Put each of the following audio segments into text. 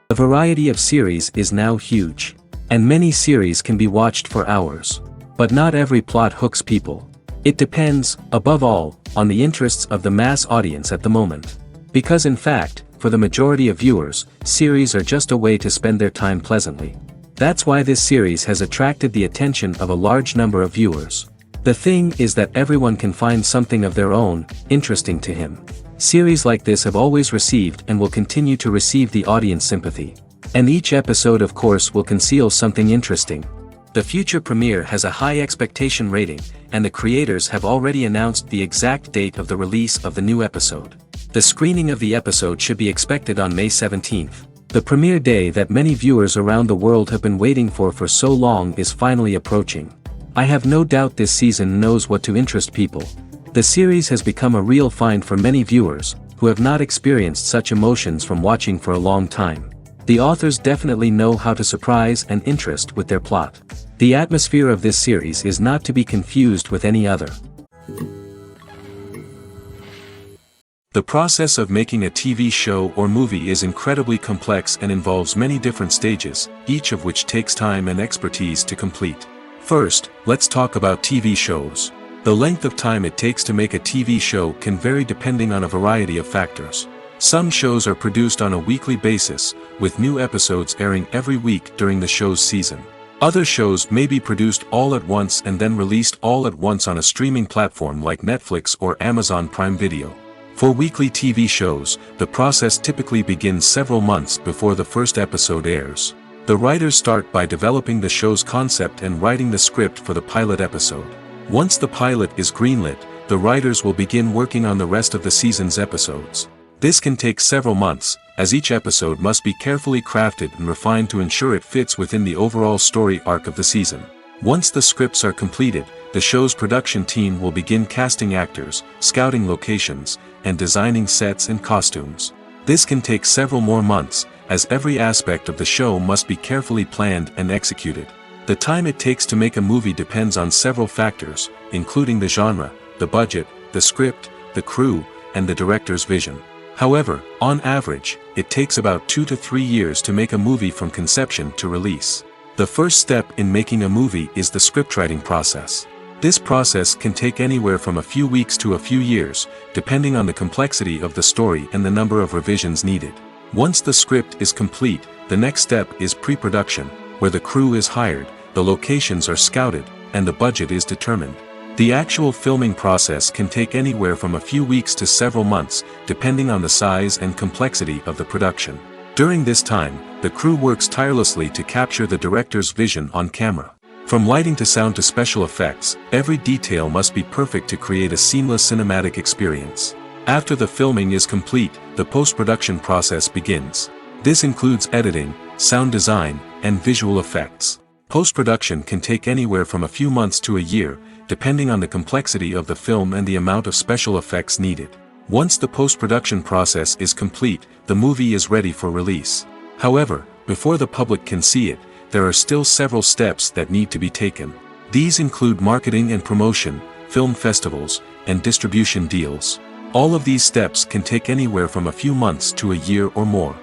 The variety of series is now huge. And many series can be watched for hours. But not every plot hooks people. It depends, above all, on the interests of the mass audience at the moment. Because in fact, for the majority of viewers, series are just a way to spend their time pleasantly. That's why this series has attracted the attention of a large number of viewers. The thing is that everyone can find something of their own, interesting to him. Series like this have always received and will continue to receive the audience sympathy. And each episode of course will conceal something interesting. The future premiere has a high expectation rating, and the creators have already announced the exact date of the release of the new episode. The screening of the episode should be expected on May 17th. The premiere day that many viewers around the world have been waiting for so long is finally approaching. I have no doubt this season knows what to interest people. The series has become a real find for many viewers, who have not experienced such emotions from watching for a long time. The authors definitely know how to surprise and interest with their plot. The atmosphere of this series is not to be confused with any other. The process of making a TV show or movie is incredibly complex and involves many different stages, each of which takes time and expertise to complete. First, let's talk about TV shows. The length of time it takes to make a TV show can vary depending on a variety of factors. Some shows are produced on a weekly basis, with new episodes airing every week during the show's season. Other shows may be produced all at once and then released all at once on a streaming platform like Netflix or Amazon Prime Video. For weekly TV shows, the process typically begins several months before the first episode airs. The writers start by developing the show's concept and writing the script for the pilot episode. Once the pilot is greenlit, the writers will begin working on the rest of the season's episodes. This can take several months, as each episode must be carefully crafted and refined to ensure it fits within the overall story arc of the season. Once the scripts are completed, the show's production team will begin casting actors, scouting locations, and designing sets and costumes. This can take several more months, as every aspect of the show must be carefully planned and executed. The time it takes to make a movie depends on several factors, including the genre, the budget, the script, the crew, and the director's vision. However, on average, it takes about 2 to 3 years to make a movie from conception to release. The first step in making a movie is the scriptwriting process. This process can take anywhere from a few weeks to a few years, depending on the complexity of the story and the number of revisions needed. Once the script is complete, the next step is pre-production, where the crew is hired, the locations are scouted, and the budget is determined. The actual filming process can take anywhere from a few weeks to several months, depending on the size and complexity of the production. During this time, the crew works tirelessly to capture the director's vision on camera. From lighting to sound to special effects, every detail must be perfect to create a seamless cinematic experience. After the filming is complete, the post-production process begins. This includes editing, sound design, and visual effects. Post-production can take anywhere from a few months to a year, depending on the complexity of the film and the amount of special effects needed. Once the post-production process is complete, the movie is ready for release. However, before the public can see it, there are still several steps that need to be taken. These include marketing and promotion, film festivals, and distribution deals. All of these steps can take anywhere from a few months to a year or more.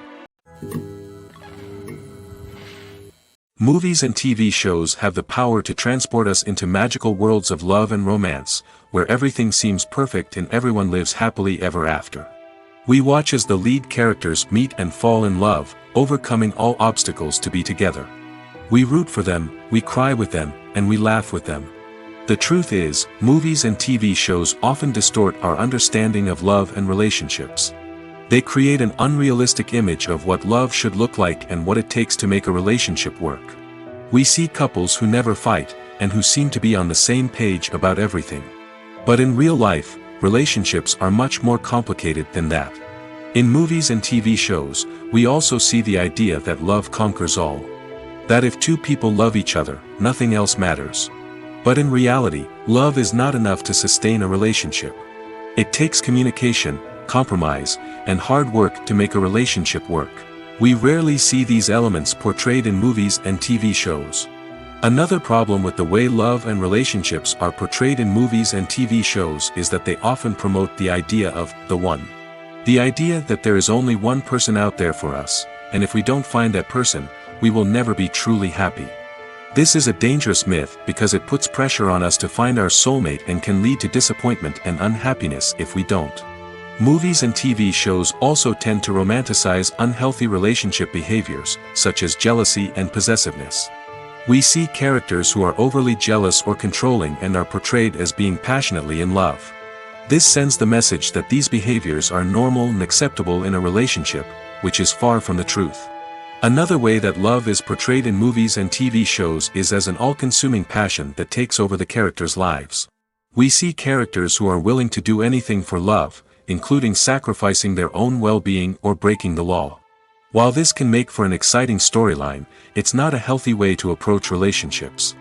Movies and TV shows have the power to transport us into magical worlds of love and romance, where everything seems perfect and everyone lives happily ever after. We watch as the lead characters meet and fall in love, overcoming all obstacles to be together. We root for them, we cry with them, and we laugh with them. The truth is, movies and TV shows often distort our understanding of love and relationships. They create an unrealistic image of what love should look like and what it takes to make a relationship work. We see couples who never fight, and who seem to be on the same page about everything. But in real life, relationships are much more complicated than that. In movies and TV shows, we also see the idea that love conquers all. That if two people love each other, nothing else matters. But in reality, love is not enough to sustain a relationship. It takes communication, compromise, and hard work to make a relationship work. We rarely see these elements portrayed in movies and TV shows. Another problem with the way love and relationships are portrayed in movies and TV shows is that they often promote the idea of the one. The idea that there is only one person out there for us, and if we don't find that person, we will never be truly happy. This is a dangerous myth because it puts pressure on us to find our soulmate and can lead to disappointment and unhappiness if we don't. Movies and TV shows also tend to romanticize unhealthy relationship behaviors, such as jealousy and possessiveness. We see characters who are overly jealous or controlling and are portrayed as being passionately in love. This sends the message that these behaviors are normal and acceptable in a relationship, which is far from the truth. Another way that love is portrayed in movies and TV shows is as an all-consuming passion that takes over the characters' lives. We see characters who are willing to do anything for love, including sacrificing their own well-being or breaking the law. While this can make for an exciting storyline, it's not a healthy way to approach relationships.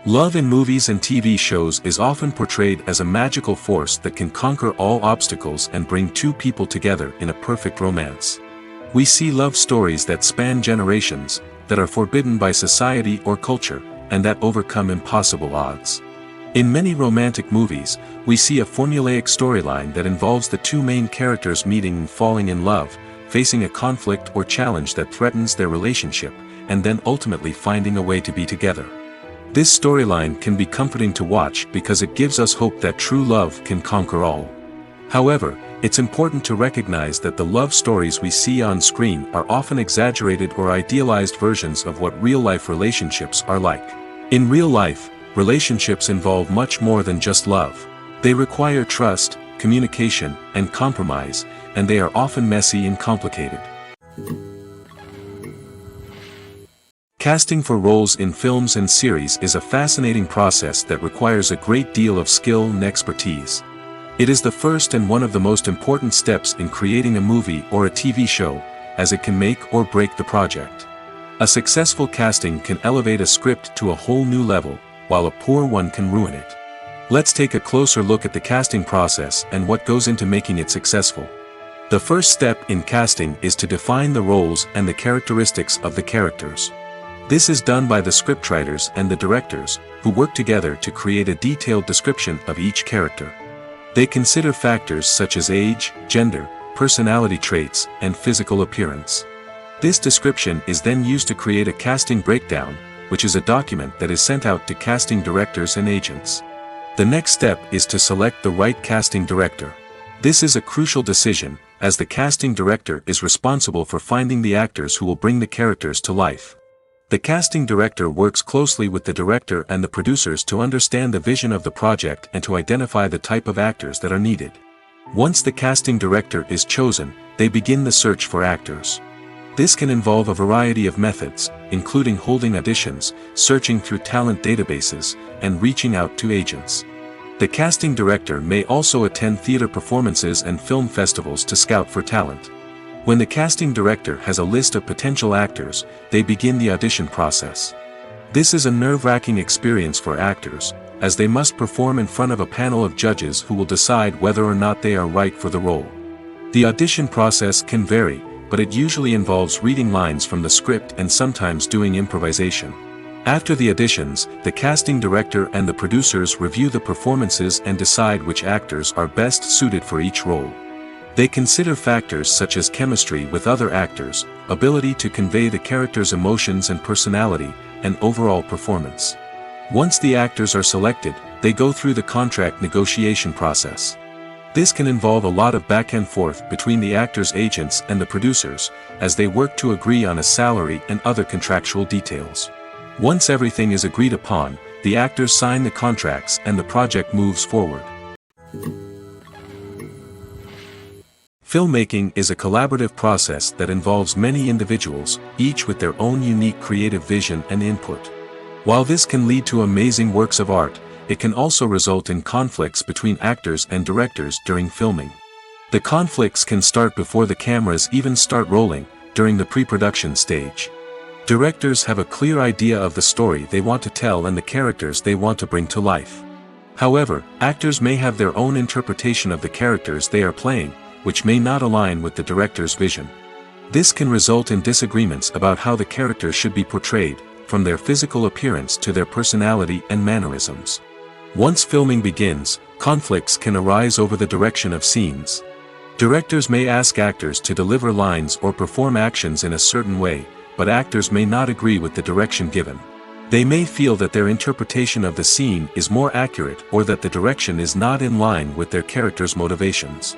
Love in movies and TV shows is often portrayed as a magical force that can conquer all obstacles and bring two people together in a perfect romance. We see love stories that span generations, that are forbidden by society or culture, and that overcome impossible odds. In many romantic movies, we see a formulaic storyline that involves the two main characters meeting and falling in love, facing a conflict or challenge that threatens their relationship, and then ultimately finding a way to be together. This storyline can be comforting to watch because it gives us hope that true love can conquer all. However, it's important to recognize that the love stories we see on screen are often exaggerated or idealized versions of what real-life relationships are like. In real life, relationships involve much more than just love. They require trust, communication, and compromise, and they are often messy and complicated. Casting for roles in films and series is a fascinating process that requires a great deal of skill and expertise. It is the first and one of the most important steps in creating a movie or a TV show, as it can make or break the project. A successful casting can elevate a script to a whole new level, while a poor one can ruin it. Let's take a closer look at the casting process and what goes into making it successful. The first step in casting is to define the roles and the characteristics of the characters. This is done by the scriptwriters and the directors, who work together to create a detailed description of each character. They consider factors such as age, gender, personality traits, and physical appearance. This description is then used to create a casting breakdown, which is a document that is sent out to casting directors and agents. The next step is to select the right casting director. This is a crucial decision, as the casting director is responsible for finding the actors who will bring the characters to life. The casting director works closely with the director and the producers to understand the vision of the project and to identify the type of actors that are needed. Once the casting director is chosen, they begin the search for actors. This can involve a variety of methods, including holding auditions, searching through talent databases, and reaching out to agents. The casting director may also attend theater performances and film festivals to scout for talent. When the casting director has a list of potential actors, they begin the audition process. This is a nerve-wracking experience for actors, as they must perform in front of a panel of judges who will decide whether or not they are right for the role. The audition process can vary, but it usually involves reading lines from the script and sometimes doing improvisation. After the auditions, the casting director and the producers review the performances and decide which actors are best suited for each role. They consider factors such as chemistry with other actors, ability to convey the character's emotions and personality, and overall performance. Once the actors are selected, they go through the contract negotiation process. This can involve a lot of back and forth between the actors' agents and the producers, as they work to agree on a salary and other contractual details. Once everything is agreed upon, the actors sign the contracts and the project moves forward. Filmmaking is a collaborative process that involves many individuals, each with their own unique creative vision and input. While this can lead to amazing works of art, it can also result in conflicts between actors and directors during filming. The conflicts can start before the cameras even start rolling, during the pre-production stage. Directors have a clear idea of the story they want to tell and the characters they want to bring to life. However, actors may have their own interpretation of the characters they are playing, which may not align with the director's vision. This can result in disagreements about how the characters should be portrayed, from their physical appearance to their personality and mannerisms. Once filming begins, conflicts can arise over the direction of scenes. Directors may ask actors to deliver lines or perform actions in a certain way, but actors may not agree with the direction given. They may feel that their interpretation of the scene is more accurate or that the direction is not in line with their character's motivations.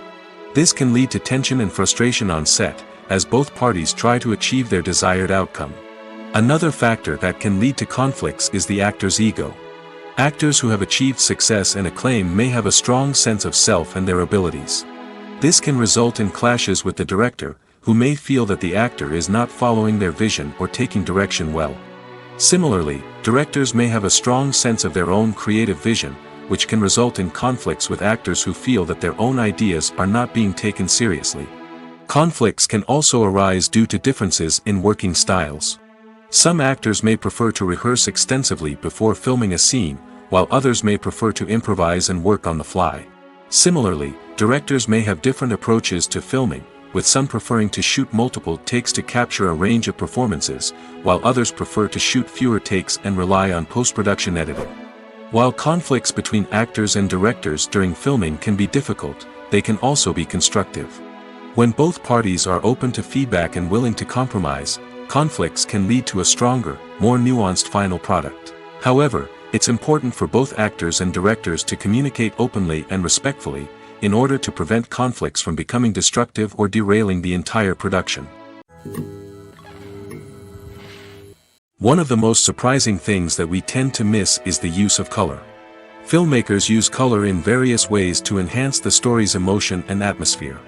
This can lead to tension and frustration on set, as both parties try to achieve their desired outcome. Another factor that can lead to conflicts is the actor's ego. Actors who have achieved success and acclaim may have a strong sense of self and their abilities. This can result in clashes with the director, who may feel that the actor is not following their vision or taking direction well. Similarly, directors may have a strong sense of their own creative vision, which can result in conflicts with actors who feel that their own ideas are not being taken seriously. Conflicts can also arise due to differences in working styles. Some actors may prefer to rehearse extensively before filming a scene, while others may prefer to improvise and work on the fly. Similarly, directors may have different approaches to filming, with some preferring to shoot multiple takes to capture a range of performances, while others prefer to shoot fewer takes and rely on post-production editing. While conflicts between actors and directors during filming can be difficult, they can also be constructive. When both parties are open to feedback and willing to compromise, conflicts can lead to a stronger, more nuanced final product. However, it's important for both actors and directors to communicate openly and respectfully, in order to prevent conflicts from becoming destructive or derailing the entire production. One of the most surprising things that we tend to miss is the use of color. Filmmakers use color in various ways to enhance the story's emotion and atmosphere.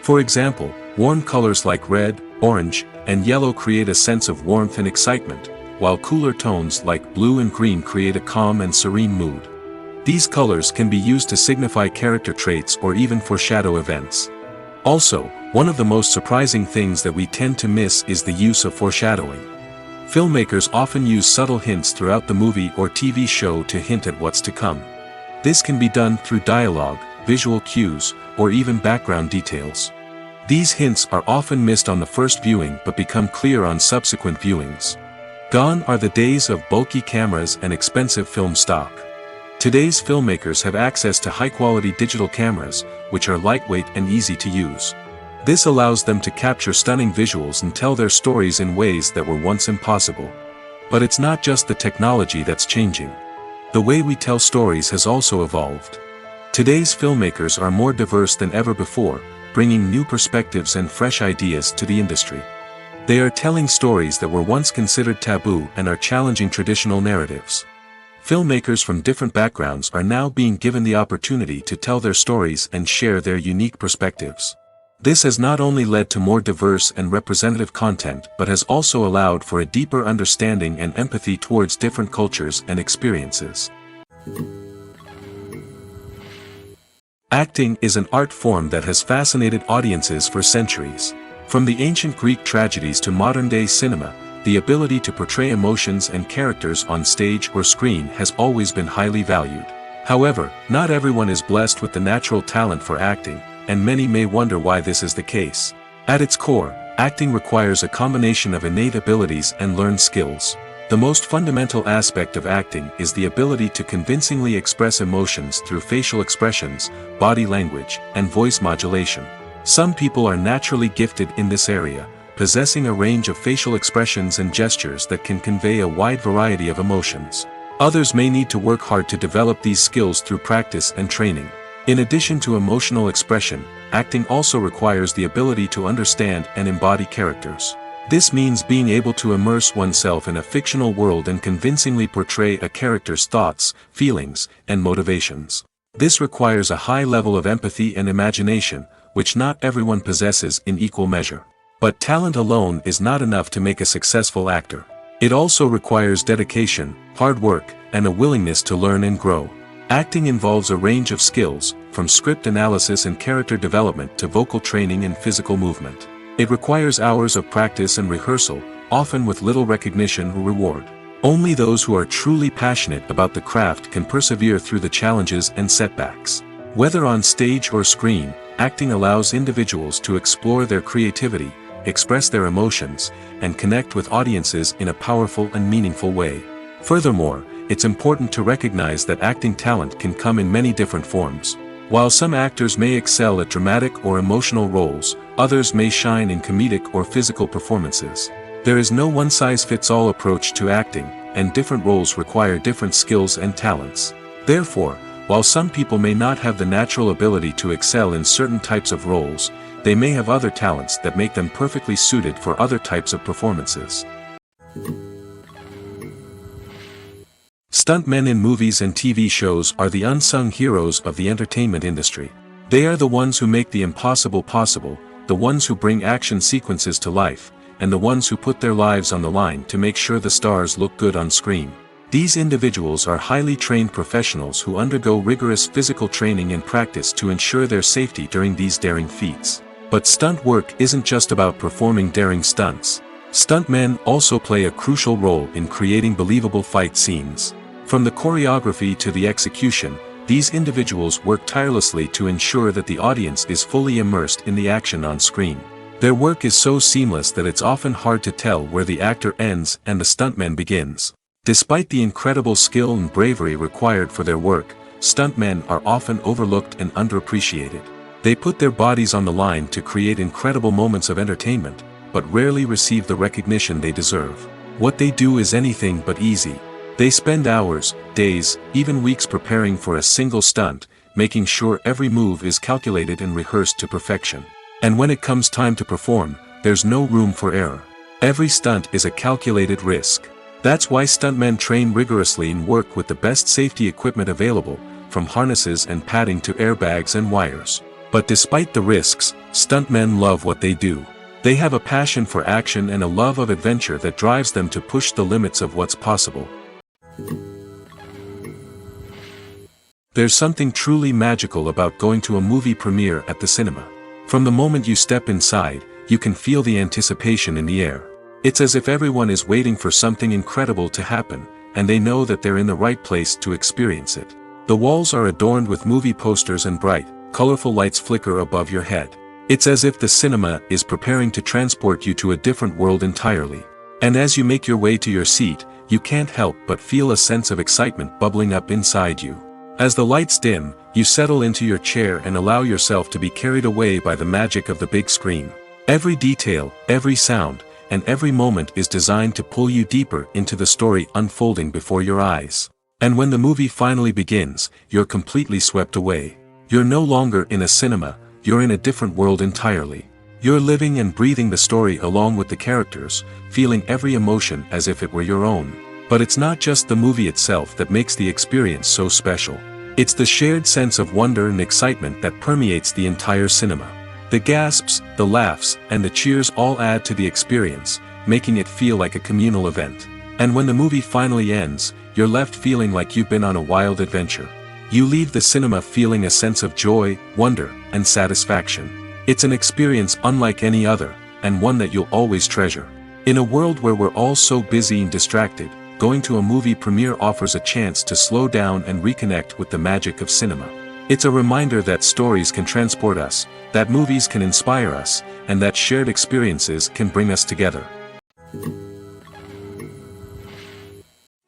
For example, warm colors like red, orange, and yellow create a sense of warmth and excitement, while cooler tones like blue and green create a calm and serene mood. These colors can be used to signify character traits or even foreshadow events. Also, one of the most surprising things that we tend to miss is the use of foreshadowing. Filmmakers often use subtle hints throughout the movie or TV show to hint at what's to come. This can be done through dialogue, visual cues, or even background details. These hints are often missed on the first viewing but become clear on subsequent viewings. Gone are the days of bulky cameras and expensive film stock. Today's filmmakers have access to high-quality digital cameras, which are lightweight and easy to use. This allows them to capture stunning visuals and tell their stories in ways that were once impossible. But it's not just the technology that's changing. The way we tell stories has also evolved. Today's filmmakers are more diverse than ever before, bringing new perspectives and fresh ideas to the industry. They are telling stories that were once considered taboo and are challenging traditional narratives. Filmmakers from different backgrounds are now being given the opportunity to tell their stories and share their unique perspectives. This has not only led to more diverse and representative content but has also allowed for a deeper understanding and empathy towards different cultures and experiences. Acting is an art form that has fascinated audiences for centuries. From the ancient Greek tragedies to modern-day cinema, the ability to portray emotions and characters on stage or screen has always been highly valued. However, not everyone is blessed with the natural talent for acting, and many may wonder why this is the case. At its core, acting requires a combination of innate abilities and learned skills. The most fundamental aspect of acting is the ability to convincingly express emotions through facial expressions, body language, and voice modulation. Some people are naturally gifted in this area, possessing a range of facial expressions and gestures that can convey a wide variety of emotions. Others may need to work hard to develop these skills through practice and training. In addition to emotional expression, acting also requires the ability to understand and embody characters. This means being able to immerse oneself in a fictional world and convincingly portray a character's thoughts, feelings, and motivations. This requires a high level of empathy and imagination, which not everyone possesses in equal measure. But talent alone is not enough to make a successful actor. It also requires dedication, hard work, and a willingness to learn and grow. Acting involves a range of skills, from script analysis and character development to vocal training and physical movement. It requires hours of practice and rehearsal, often with little recognition or reward. Only those who are truly passionate about the craft can persevere through the challenges and setbacks. Whether on stage or screen, acting allows individuals to explore their creativity, express their emotions, and connect with audiences in a powerful and meaningful way. Furthermore, it's important to recognize that acting talent can come in many different forms. While some actors may excel at dramatic or emotional roles, others may shine in comedic or physical performances. There is no one-size-fits-all approach to acting, and different roles require different skills and talents. Therefore, while some people may not have the natural ability to excel in certain types of roles, they may have other talents that make them perfectly suited for other types of performances. Stuntmen in movies and TV shows are the unsung heroes of the entertainment industry. They are the ones who make the impossible possible, the ones who bring action sequences to life, and the ones who put their lives on the line to make sure the stars look good on screen. These individuals are highly trained professionals who undergo rigorous physical training and practice to ensure their safety during these daring feats. But stunt work isn't just about performing daring stunts. Stuntmen also play a crucial role in creating believable fight scenes. From the choreography to the execution, these individuals work tirelessly to ensure that the audience is fully immersed in the action on screen. Their work is so seamless that it's often hard to tell where the actor ends and the stuntman begins. Despite the incredible skill and bravery required for their work, stuntmen are often overlooked and underappreciated. They put their bodies on the line to create incredible moments of entertainment, but rarely receive the recognition they deserve. What they do is anything but easy. They spend hours, days, even weeks preparing for a single stunt, making sure every move is calculated and rehearsed to perfection. And when it comes time to perform, there's no room for error. Every stunt is a calculated risk. That's why stuntmen train rigorously and work with the best safety equipment available, from harnesses and padding to airbags and wires. But despite the risks, stuntmen love what they do. They have a passion for action and a love of adventure that drives them to push the limits of what's possible. There's something truly magical about going to a movie premiere at the cinema. From the moment you step inside, you can feel the anticipation in the air. It's as if everyone is waiting for something incredible to happen, and they know that they're in the right place to experience it. The walls are adorned with movie posters and bright, colorful lights flicker above your head. It's as if the cinema is preparing to transport you to a different world entirely. And as you make your way to your seat, you can't help but feel a sense of excitement bubbling up inside you. As the lights dim, you settle into your chair and allow yourself to be carried away by the magic of the big screen. Every detail, every sound, and every moment is designed to pull you deeper into the story unfolding before your eyes. And when the movie finally begins, you're completely swept away. You're no longer in a cinema, you're in a different world entirely. You're living and breathing the story along with the characters, feeling every emotion as if it were your own. But it's not just the movie itself that makes the experience so special. It's the shared sense of wonder and excitement that permeates the entire cinema. The gasps, the laughs, and the cheers all add to the experience, making it feel like a communal event. And when the movie finally ends, you're left feeling like you've been on a wild adventure. You leave the cinema feeling a sense of joy, wonder, and satisfaction. It's an experience unlike any other, and one that you'll always treasure. In a world where we're all so busy and distracted, going to a movie premiere offers a chance to slow down and reconnect with the magic of cinema. It's a reminder that stories can transport us, that movies can inspire us, and that shared experiences can bring us together.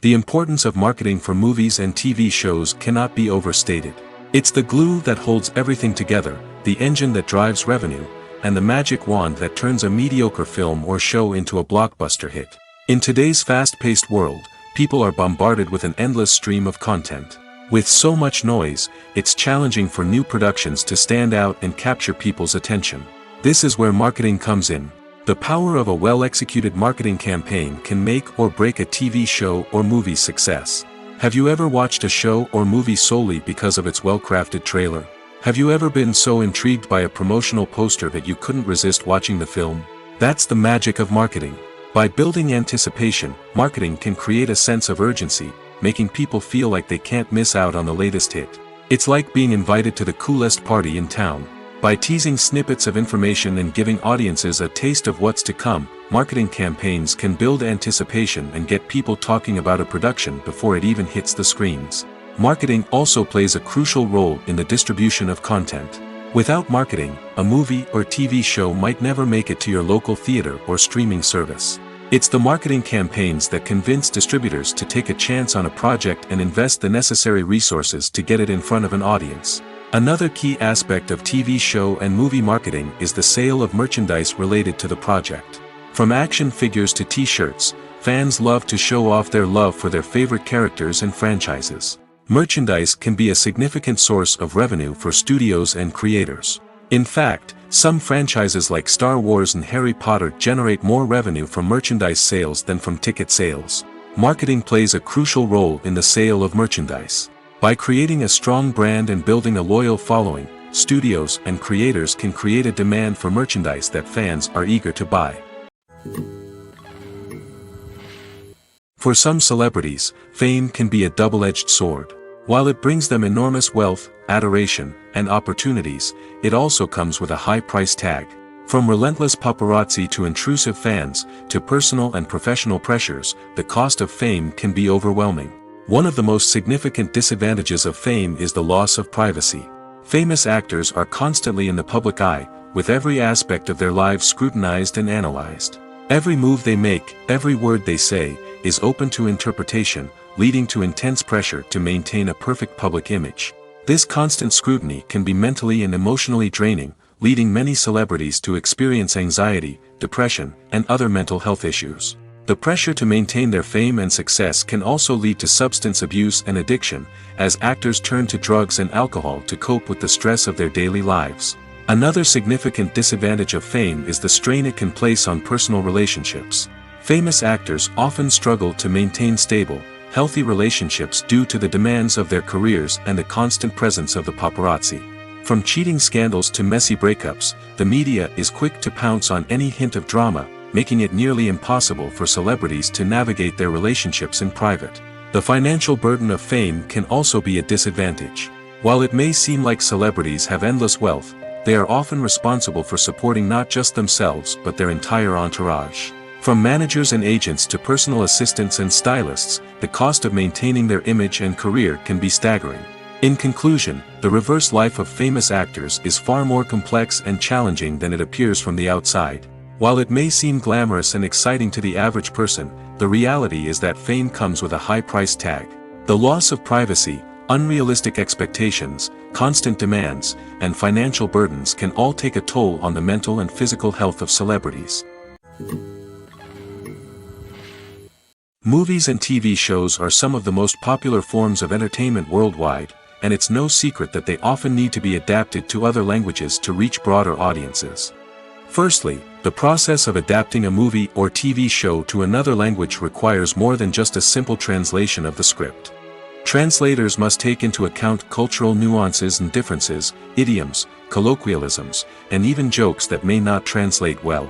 The importance of marketing for movies and TV shows cannot be overstated. It's the glue that holds everything together, the engine that drives revenue, and the magic wand that turns a mediocre film or show into a blockbuster hit. In today's fast-paced world, people are bombarded with an endless stream of content. With so much noise, it's challenging for new productions to stand out and capture people's attention. This is where marketing comes in. The power of a well-executed marketing campaign can make or break a TV show or movie's success. Have you ever watched a show or movie solely because of its well-crafted trailer? Have you ever been so intrigued by a promotional poster that you couldn't resist watching the film? That's the magic of marketing. By building anticipation, marketing can create a sense of urgency, making people feel like they can't miss out on the latest hit. It's like being invited to the coolest party in town. By teasing snippets of information and giving audiences a taste of what's to come, marketing campaigns can build anticipation and get people talking about a production before it even hits the screens. Marketing also plays a crucial role in the distribution of content. Without marketing, a movie or TV show might never make it to your local theater or streaming service. It's the marketing campaigns that convince distributors to take a chance on a project and invest the necessary resources to get it in front of an audience. Another key aspect of TV show and movie marketing is the sale of merchandise related to the project. From action figures to t-shirts, fans love to show off their love for their favorite characters and franchises. Merchandise can be a significant source of revenue for studios and creators. In fact, some franchises like Star Wars and Harry Potter generate more revenue from merchandise sales than from ticket sales. Marketing plays a crucial role in the sale of merchandise. By creating a strong brand and building a loyal following, studios and creators can create a demand for merchandise that fans are eager to buy. For some celebrities, fame can be a double-edged sword. While it brings them enormous wealth, adoration, and opportunities, it also comes with a high price tag. From relentless paparazzi to intrusive fans, to personal and professional pressures, the cost of fame can be overwhelming. One of the most significant disadvantages of fame is the loss of privacy. Famous actors are constantly in the public eye, with every aspect of their lives scrutinized and analyzed. Every move they make, every word they say, is open to interpretation, leading to intense pressure to maintain a perfect public image. This constant scrutiny can be mentally and emotionally draining, leading many celebrities to experience anxiety, depression, and other mental health issues. The pressure to maintain their fame and success can also lead to substance abuse and addiction, as actors turn to drugs and alcohol to cope with the stress of their daily lives. Another significant disadvantage of fame is the strain it can place on personal relationships. Famous actors often struggle to maintain stable, healthy relationships due to the demands of their careers and the constant presence of the paparazzi. From cheating scandals to messy breakups, the media is quick to pounce on any hint of drama, making it nearly impossible for celebrities to navigate their relationships in private. The financial burden of fame can also be a disadvantage. While it may seem like celebrities have endless wealth, they are often responsible for supporting not just themselves but their entire entourage. From managers and agents to personal assistants and stylists, the cost of maintaining their image and career can be staggering. In conclusion, the reverse life of famous actors is far more complex and challenging than it appears from the outside. While it may seem glamorous and exciting to the average person, the reality is that fame comes with a high price tag. The loss of privacy, unrealistic expectations, constant demands, and financial burdens can all take a toll on the mental and physical health of celebrities. Movies and TV shows are some of the most popular forms of entertainment worldwide, and it's no secret that they often need to be adapted to other languages to reach broader audiences. Firstly, the process of adapting a movie or TV show to another language requires more than just a simple translation of the script. Translators must take into account cultural nuances and differences, idioms, colloquialisms, and even jokes that may not translate well.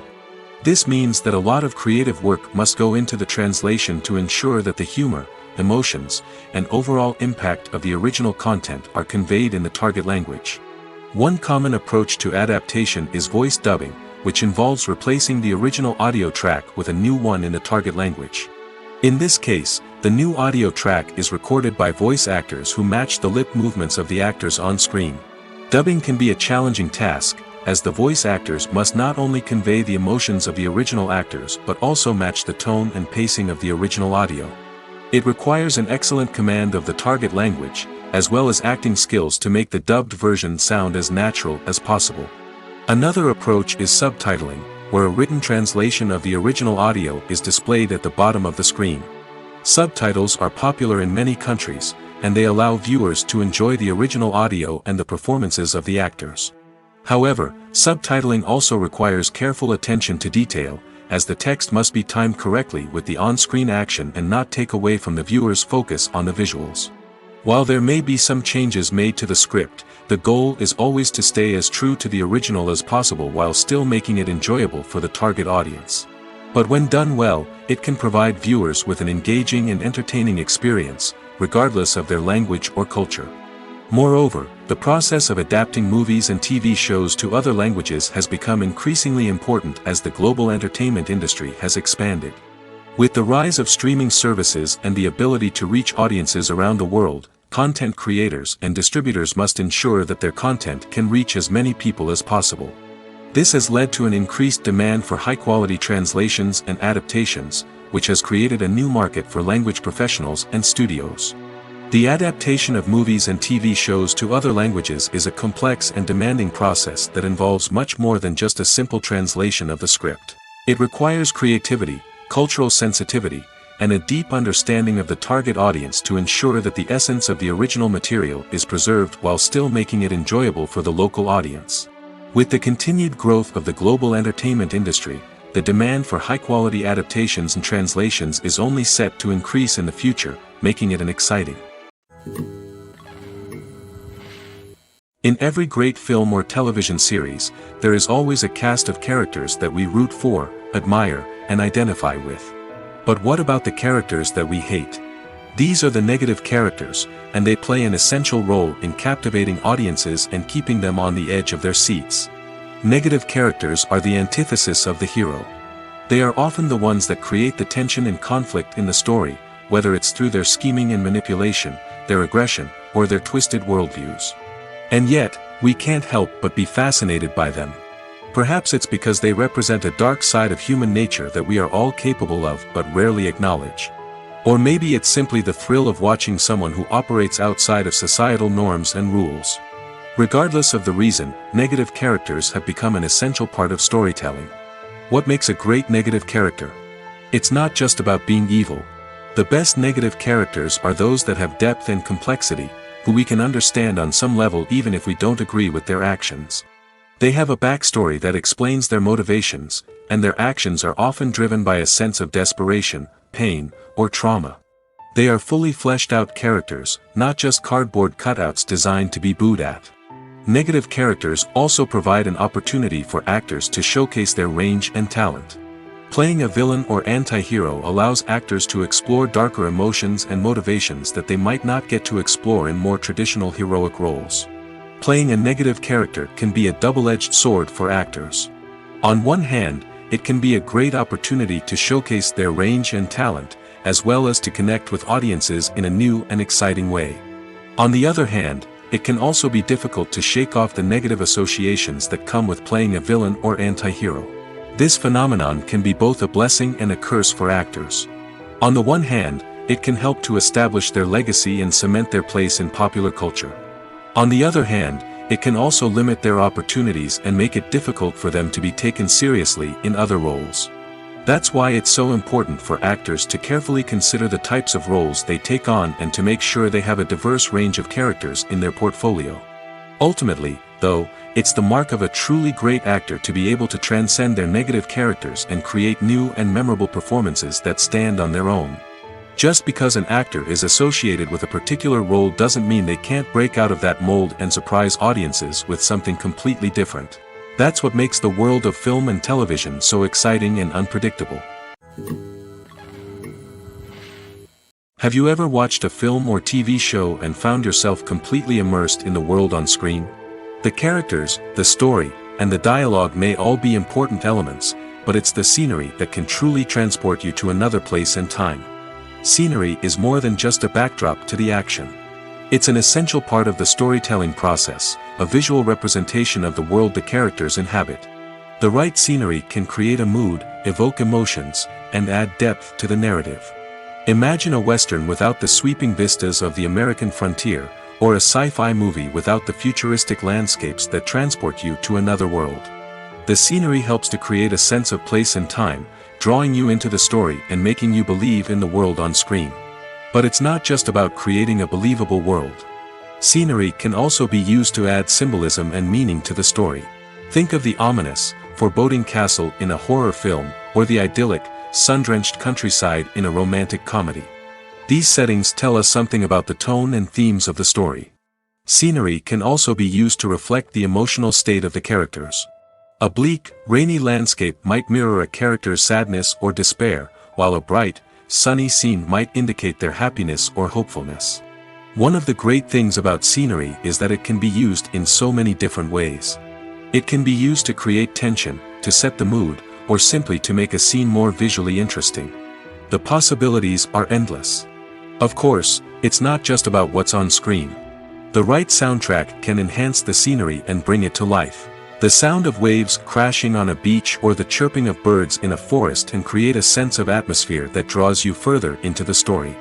This means that a lot of creative work must go into the translation to ensure that the humor, emotions, and overall impact of the original content are conveyed in the target language. One common approach to adaptation is voice dubbing, which involves replacing the original audio track with a new one in the target language. In this case, the new audio track is recorded by voice actors who match the lip movements of the actors on screen. Dubbing can be a challenging task, as the voice actors must not only convey the emotions of the original actors but also match the tone and pacing of the original audio. It requires an excellent command of the target language, as well as acting skills to make the dubbed version sound as natural as possible. Another approach is subtitling, where a written translation of the original audio is displayed at the bottom of the screen. Subtitles are popular in many countries, and they allow viewers to enjoy the original audio and the performances of the actors. However, subtitling also requires careful attention to detail, as the text must be timed correctly with the on-screen action and not take away from the viewer's focus on the visuals. While there may be some changes made to the script, the goal is always to stay as true to the original as possible while still making it enjoyable for the target audience. But when done well, it can provide viewers with an engaging and entertaining experience, regardless of their language or culture. Moreover, the process of adapting movies and TV shows to other languages has become increasingly important as the global entertainment industry has expanded. With the rise of streaming services and the ability to reach audiences around the world, content creators and distributors must ensure that their content can reach as many people as possible. This has led to an increased demand for high-quality translations and adaptations, which has created a new market for language professionals and studios. The adaptation of movies and TV shows to other languages is a complex and demanding process that involves much more than just a simple translation of the script. It requires creativity, cultural sensitivity, and a deep understanding of the target audience to ensure that the essence of the original material is preserved while still making it enjoyable for the local audience. With the continued growth of the global entertainment industry, the demand for high-quality adaptations and translations is only set to increase in the future, making it an exciting. In every great film or television series, there is always a cast of characters that we root for, admire, and identify with. But what about the characters that we hate? These are the negative characters, and they play an essential role in captivating audiences and keeping them on the edge of their seats. Negative characters are the antithesis of the hero. They are often the ones that create the tension and conflict in the story, whether it's through their scheming and manipulation, their aggression, or their twisted worldviews. And yet, we can't help but be fascinated by them. Perhaps it's because they represent a dark side of human nature that we are all capable of but rarely acknowledge. Or maybe it's simply the thrill of watching someone who operates outside of societal norms and rules. Regardless of the reason, negative characters have become an essential part of storytelling. What makes a great negative character? It's not just about being evil. The best negative characters are those that have depth and complexity, who we can understand on some level even if we don't agree with their actions. They have a backstory that explains their motivations, and their actions are often driven by a sense of desperation, pain, or trauma. They are fully fleshed out characters, not just cardboard cutouts designed to be booed at. Negative characters also provide an opportunity for actors to showcase their range and talent. Playing a villain or anti-hero allows actors to explore darker emotions and motivations that they might not get to explore in more traditional heroic roles. Playing a negative character can be a double-edged sword for actors. On one hand, it can be a great opportunity to showcase their range and talent, as well as to connect with audiences in a new and exciting way. On the other hand, it can also be difficult to shake off the negative associations that come with playing a villain or anti-hero. This phenomenon can be both a blessing and a curse for actors. On the one hand, it can help to establish their legacy and cement their place in popular culture. On the other hand, it can also limit their opportunities and make it difficult for them to be taken seriously in other roles. That's why it's so important for actors to carefully consider the types of roles they take on and to make sure they have a diverse range of characters in their portfolio. Ultimately, though, it's the mark of a truly great actor to be able to transcend their negative characters and create new and memorable performances that stand on their own. Just because an actor is associated with a particular role doesn't mean they can't break out of that mold and surprise audiences with something completely different. That's what makes the world of film and television so exciting and unpredictable. Have you ever watched a film or TV show and found yourself completely immersed in the world on screen? The characters, the story, and the dialogue may all be important elements, but it's the scenery that can truly transport you to another place and time. Scenery is more than just a backdrop to the action. It's an essential part of the storytelling process, a visual representation of the world the characters inhabit. The right scenery can create a mood, evoke emotions, and add depth to the narrative. Imagine a Western without the sweeping vistas of the American frontier, or a sci-fi movie without the futuristic landscapes that transport you to another world. The scenery helps to create a sense of place and time, drawing you into the story and making you believe in the world on screen. But it's not just about creating a believable world. Scenery can also be used to add symbolism and meaning to the story. Think of the ominous, foreboding castle in a horror film, or the idyllic, sun-drenched countryside in a romantic comedy. These settings tell us something about the tone and themes of the story. Scenery can also be used to reflect the emotional state of the characters. A bleak, rainy landscape might mirror a character's sadness or despair, while a bright, sunny scene might indicate their happiness or hopefulness. One of the great things about scenery is that it can be used in so many different ways. It can be used to create tension, to set the mood, or simply to make a scene more visually interesting. The possibilities are endless. Of course, it's not just about what's on screen. The right soundtrack can enhance the scenery and bring it to life. The sound of waves crashing on a beach or the chirping of birds in a forest can create a sense of atmosphere that draws you further into the story.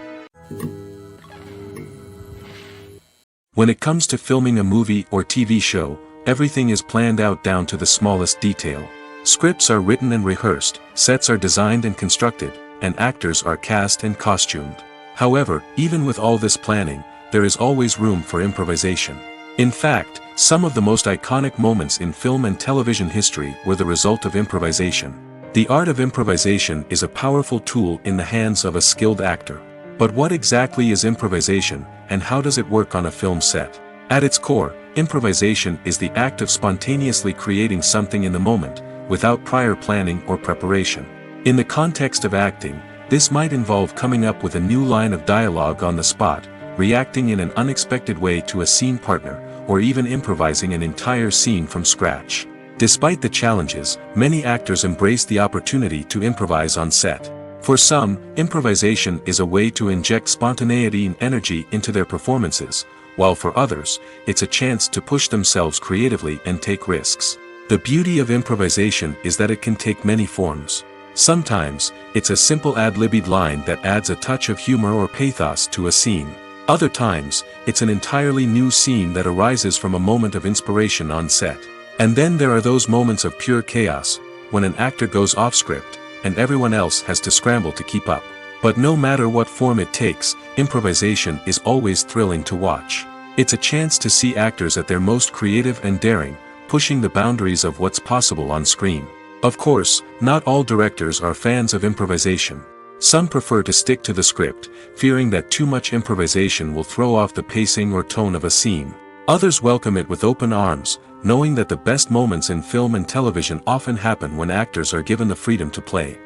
When it comes to filming a movie or TV show, everything is planned out down to the smallest detail. Scripts are written and rehearsed, sets are designed and constructed, and actors are cast and costumed. However, even with all this planning, there is always room for improvisation. In fact, some of the most iconic moments in film and television history were the result of improvisation. The art of improvisation is a powerful tool in the hands of a skilled actor. But what exactly is improvisation, and how does it work on a film set? At its core, improvisation is the act of spontaneously creating something in the moment, without prior planning or preparation. In the context of acting, this might involve coming up with a new line of dialogue on the spot, reacting in an unexpected way to a scene partner, or even improvising an entire scene from scratch. Despite the challenges, many actors embrace the opportunity to improvise on set. For some, improvisation is a way to inject spontaneity and energy into their performances, while for others, it's a chance to push themselves creatively and take risks. The beauty of improvisation is that it can take many forms. Sometimes, it's a simple ad-libbed line that adds a touch of humor or pathos to a scene. Other times, it's an entirely new scene that arises from a moment of inspiration on set. And then there are those moments of pure chaos, when an actor goes off script, and everyone else has to scramble to keep up. But no matter what form it takes, improvisation is always thrilling to watch. It's a chance to see actors at their most creative and daring, pushing the boundaries of what's possible on screen. Of course, not all directors are fans of improvisation. Some prefer to stick to the script, fearing that too much improvisation will throw off the pacing or tone of a scene. Others welcome it with open arms, knowing that the best moments in film and television often happen when actors are given the freedom to play.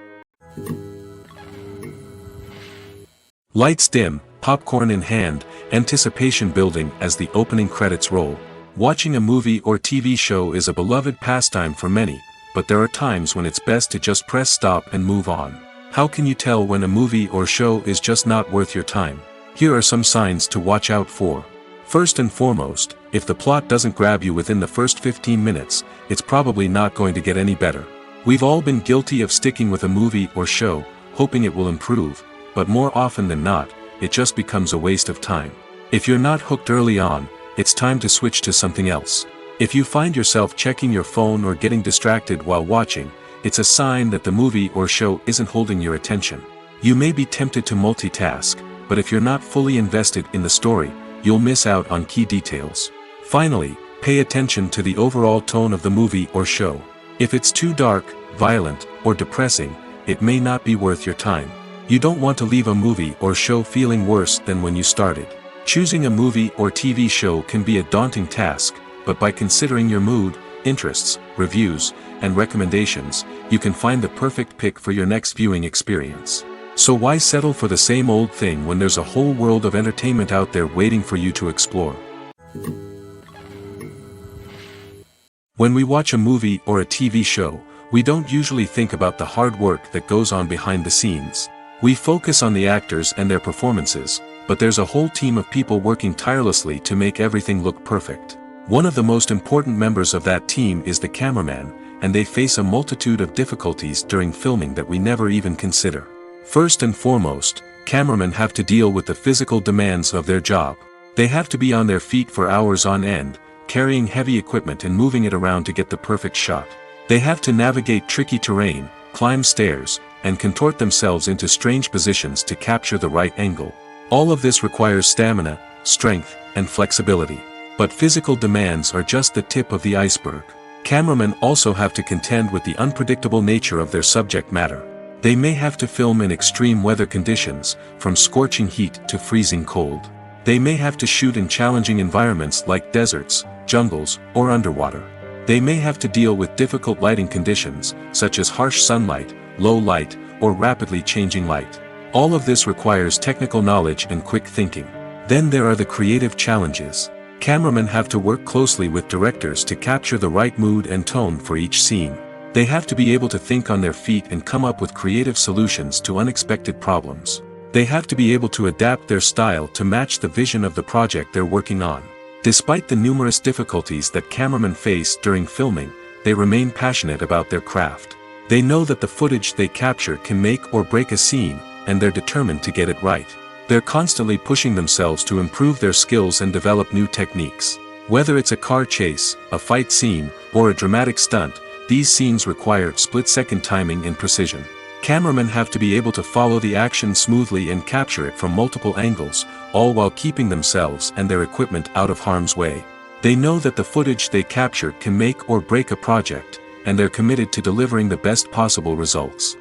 Lights dim, popcorn in hand, anticipation building as the opening credits roll. Watching a movie or TV show is a beloved pastime for many, but there are times when it's best to just press stop and move on. How can you tell when a movie or show is just not worth your time? Here are some signs to watch out for. First and foremost, if the plot doesn't grab you within the first 15 minutes, it's probably not going to get any better. We've all been guilty of sticking with a movie or show, hoping it will improve, but more often than not, it just becomes a waste of time. If you're not hooked early on, it's time to switch to something else. If you find yourself checking your phone or getting distracted while watching, it's a sign that the movie or show isn't holding your attention. You may be tempted to multitask, but if you're not fully invested in the story, you'll miss out on key details. Finally, pay attention to the overall tone of the movie or show. If it's too dark, violent, or depressing, it may not be worth your time. You don't want to leave a movie or show feeling worse than when you started. Choosing a movie or TV show can be a daunting task, but by considering your mood, interests, reviews, and recommendations, you can find the perfect pick for your next viewing experience. So why settle for the same old thing when there's a whole world of entertainment out there waiting for you to explore? When we watch a movie or a TV show, we don't usually think about the hard work that goes on behind the scenes. We focus on the actors and their performances, but there's a whole team of people working tirelessly to make everything look perfect. One of the most important members of that team is the cameraman, and they face a multitude of difficulties during filming that we never even consider. First and foremost, cameramen have to deal with the physical demands of their job. They have to be on their feet for hours on end, carrying heavy equipment and moving it around to get the perfect shot. They have to navigate tricky terrain, climb stairs, and contort themselves into strange positions to capture the right angle. All of this requires stamina, strength, and flexibility. But physical demands are just the tip of the iceberg. Cameramen also have to contend with the unpredictable nature of their subject matter. They may have to film in extreme weather conditions, from scorching heat to freezing cold. They may have to shoot in challenging environments like deserts, jungles, or underwater. They may have to deal with difficult lighting conditions, such as harsh sunlight, low light, or rapidly changing light. All of this requires technical knowledge and quick thinking. Then there are the creative challenges. Cameramen have to work closely with directors to capture the right mood and tone for each scene. They have to be able to think on their feet and come up with creative solutions to unexpected problems. They have to be able to adapt their style to match the vision of the project they're working on. Despite the numerous difficulties that cameramen face during filming, they remain passionate about their craft. They know that the footage they capture can make or break a scene, and they're determined to get it right. They're constantly pushing themselves to improve their skills and develop new techniques. Whether it's a car chase, a fight scene, or a dramatic stunt, these scenes require split-second timing and precision. Cameramen have to be able to follow the action smoothly and capture it from multiple angles, all while keeping themselves and their equipment out of harm's way. They know that the footage they capture can make or break a project, and they're committed to delivering the best possible results.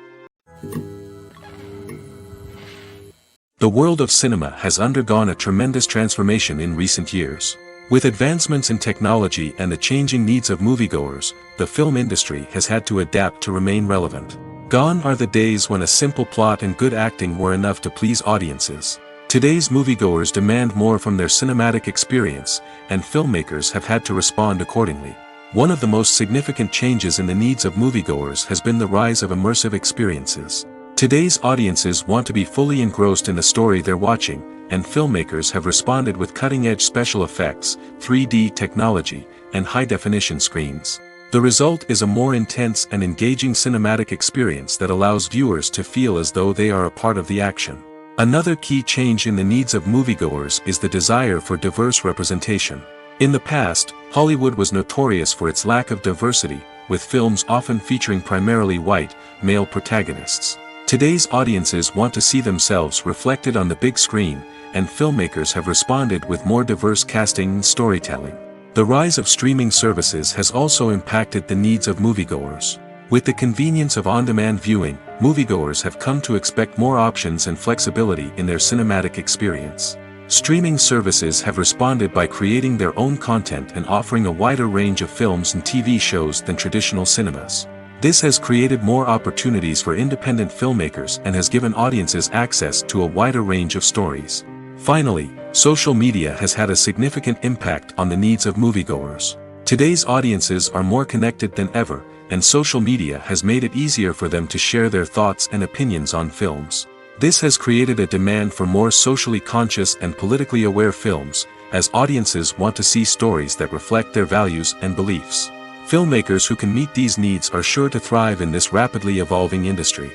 The world of cinema has undergone a tremendous transformation in recent years. With advancements in technology and the changing needs of moviegoers, the film industry has had to adapt to remain relevant. Gone are the days when a simple plot and good acting were enough to please audiences. Today's moviegoers demand more from their cinematic experience, and filmmakers have had to respond accordingly. One of the most significant changes in the needs of moviegoers has been the rise of immersive experiences. Today's audiences want to be fully engrossed in the story they're watching, and filmmakers have responded with cutting-edge special effects, 3D technology, and high-definition screens. The result is a more intense and engaging cinematic experience that allows viewers to feel as though they are a part of the action. Another key change in the needs of moviegoers is the desire for diverse representation. In the past, Hollywood was notorious for its lack of diversity, with films often featuring primarily white, male protagonists. Today's audiences want to see themselves reflected on the big screen, and filmmakers have responded with more diverse casting and storytelling. The rise of streaming services has also impacted the needs of moviegoers. With the convenience of on-demand viewing, moviegoers have come to expect more options and flexibility in their cinematic experience. Streaming services have responded by creating their own content and offering a wider range of films and TV shows than traditional cinemas. This has created more opportunities for independent filmmakers and has given audiences access to a wider range of stories. Finally, social media has had a significant impact on the needs of moviegoers. Today's audiences are more connected than ever, and social media has made it easier for them to share their thoughts and opinions on films. This has created a demand for more socially conscious and politically aware films, as audiences want to see stories that reflect their values and beliefs. Filmmakers who can meet these needs are sure to thrive in this rapidly evolving industry.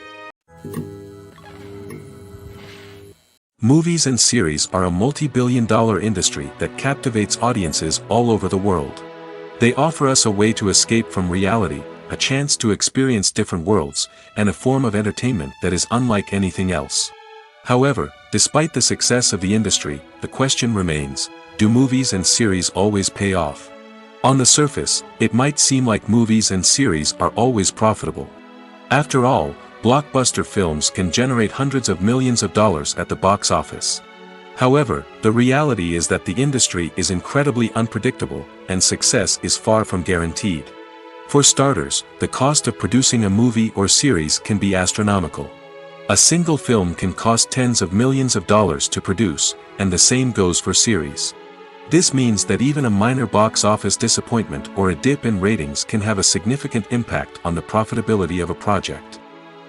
Movies and series are a multi-billion-dollar industry that captivates audiences all over the world. They offer us a way to escape from reality, a chance to experience different worlds, and a form of entertainment that is unlike anything else. However, despite the success of the industry, the question remains, do movies and series always pay off? On the surface, it might seem like movies and series are always profitable. After all, blockbuster films can generate hundreds of millions of dollars at the box office. However, the reality is that the industry is incredibly unpredictable, and success is far from guaranteed. For starters, the cost of producing a movie or series can be astronomical. A single film can cost tens of millions of dollars to produce, and the same goes for series. This means that even a minor box office disappointment or a dip in ratings can have a significant impact on the profitability of a project.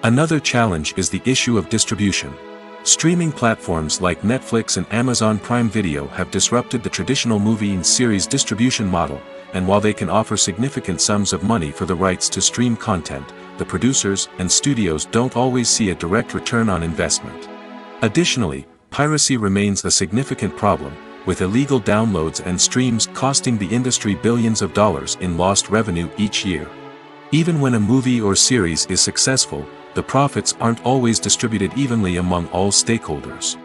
Another challenge is the issue of distribution. Streaming platforms like Netflix and Amazon Prime Video have disrupted the traditional movie and series distribution model, and while they can offer significant sums of money for the rights to stream content, the producers and studios don't always see a direct return on investment. Additionally, piracy remains a significant problem, with illegal downloads and streams costing the industry billions of dollars in lost revenue each year. Even when a movie or series is successful, the profits aren't always distributed evenly among all stakeholders.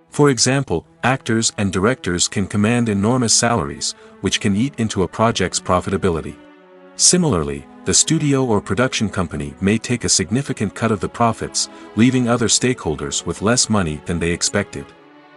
For example, actors and directors can command enormous salaries, which can eat into a project's profitability. Similarly, the studio or production company may take a significant cut of the profits, leaving other stakeholders with less money than they expected.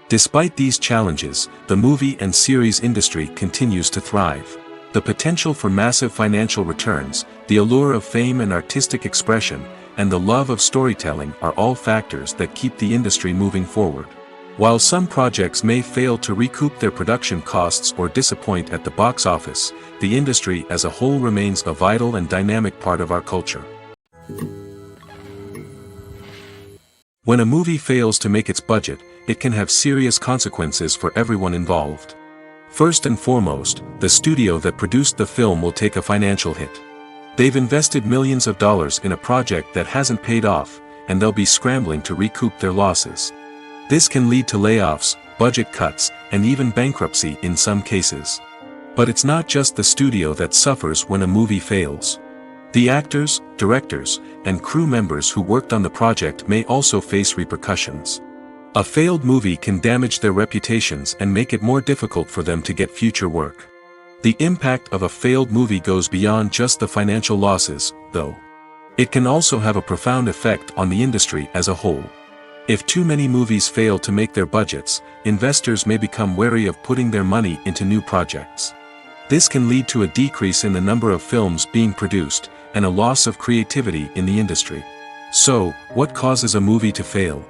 Despite these challenges, the movie and series industry continues to thrive. The potential for massive financial returns, the allure of fame and artistic expression, and the love of storytelling are all factors that keep the industry moving forward. While some projects may fail to recoup their production costs or disappoint at the box office, the industry as a whole remains a vital and dynamic part of our culture. When a movie fails to make its budget, it can have serious consequences for everyone involved. First and foremost, the studio that produced the film will take a financial hit. They've invested millions of dollars in a project that hasn't paid off, and they'll be scrambling to recoup their losses. This can lead to layoffs, budget cuts, and even bankruptcy in some cases. But it's not just the studio that suffers when a movie fails. The actors, directors, and crew members who worked on the project may also face repercussions. A failed movie can damage their reputations and make it more difficult for them to get future work. The impact of a failed movie goes beyond just the financial losses, though. It can also have a profound effect on the industry as a whole. If too many movies fail to make their budgets, investors may become wary of putting their money into new projects. This can lead to a decrease in the number of films being produced, and a loss of creativity in the industry. So, what causes a movie to fail?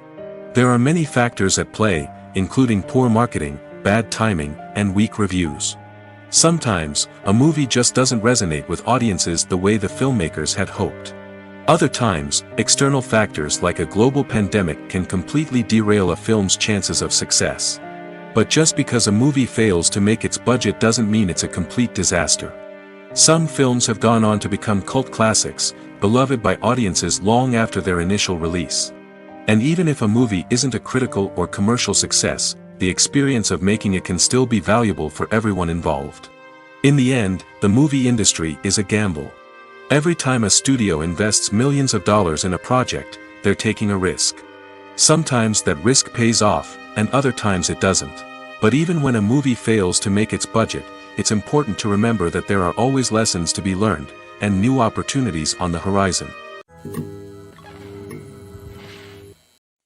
There are many factors at play, including poor marketing, bad timing, and weak reviews. Sometimes, a movie just doesn't resonate with audiences the way the filmmakers had hoped. Other times, external factors like a global pandemic can completely derail a film's chances of success. But just because a movie fails to make its budget doesn't mean it's a complete disaster. Some films have gone on to become cult classics, beloved by audiences long after their initial release. And even if a movie isn't a critical or commercial success, the experience of making it can still be valuable for everyone involved. In the end, the movie industry is a gamble. Every time a studio invests millions of dollars in a project, they're taking a risk. Sometimes that risk pays off, and other times it doesn't. But even when a movie fails to make its budget, it's important to remember that there are always lessons to be learned, and new opportunities on the horizon.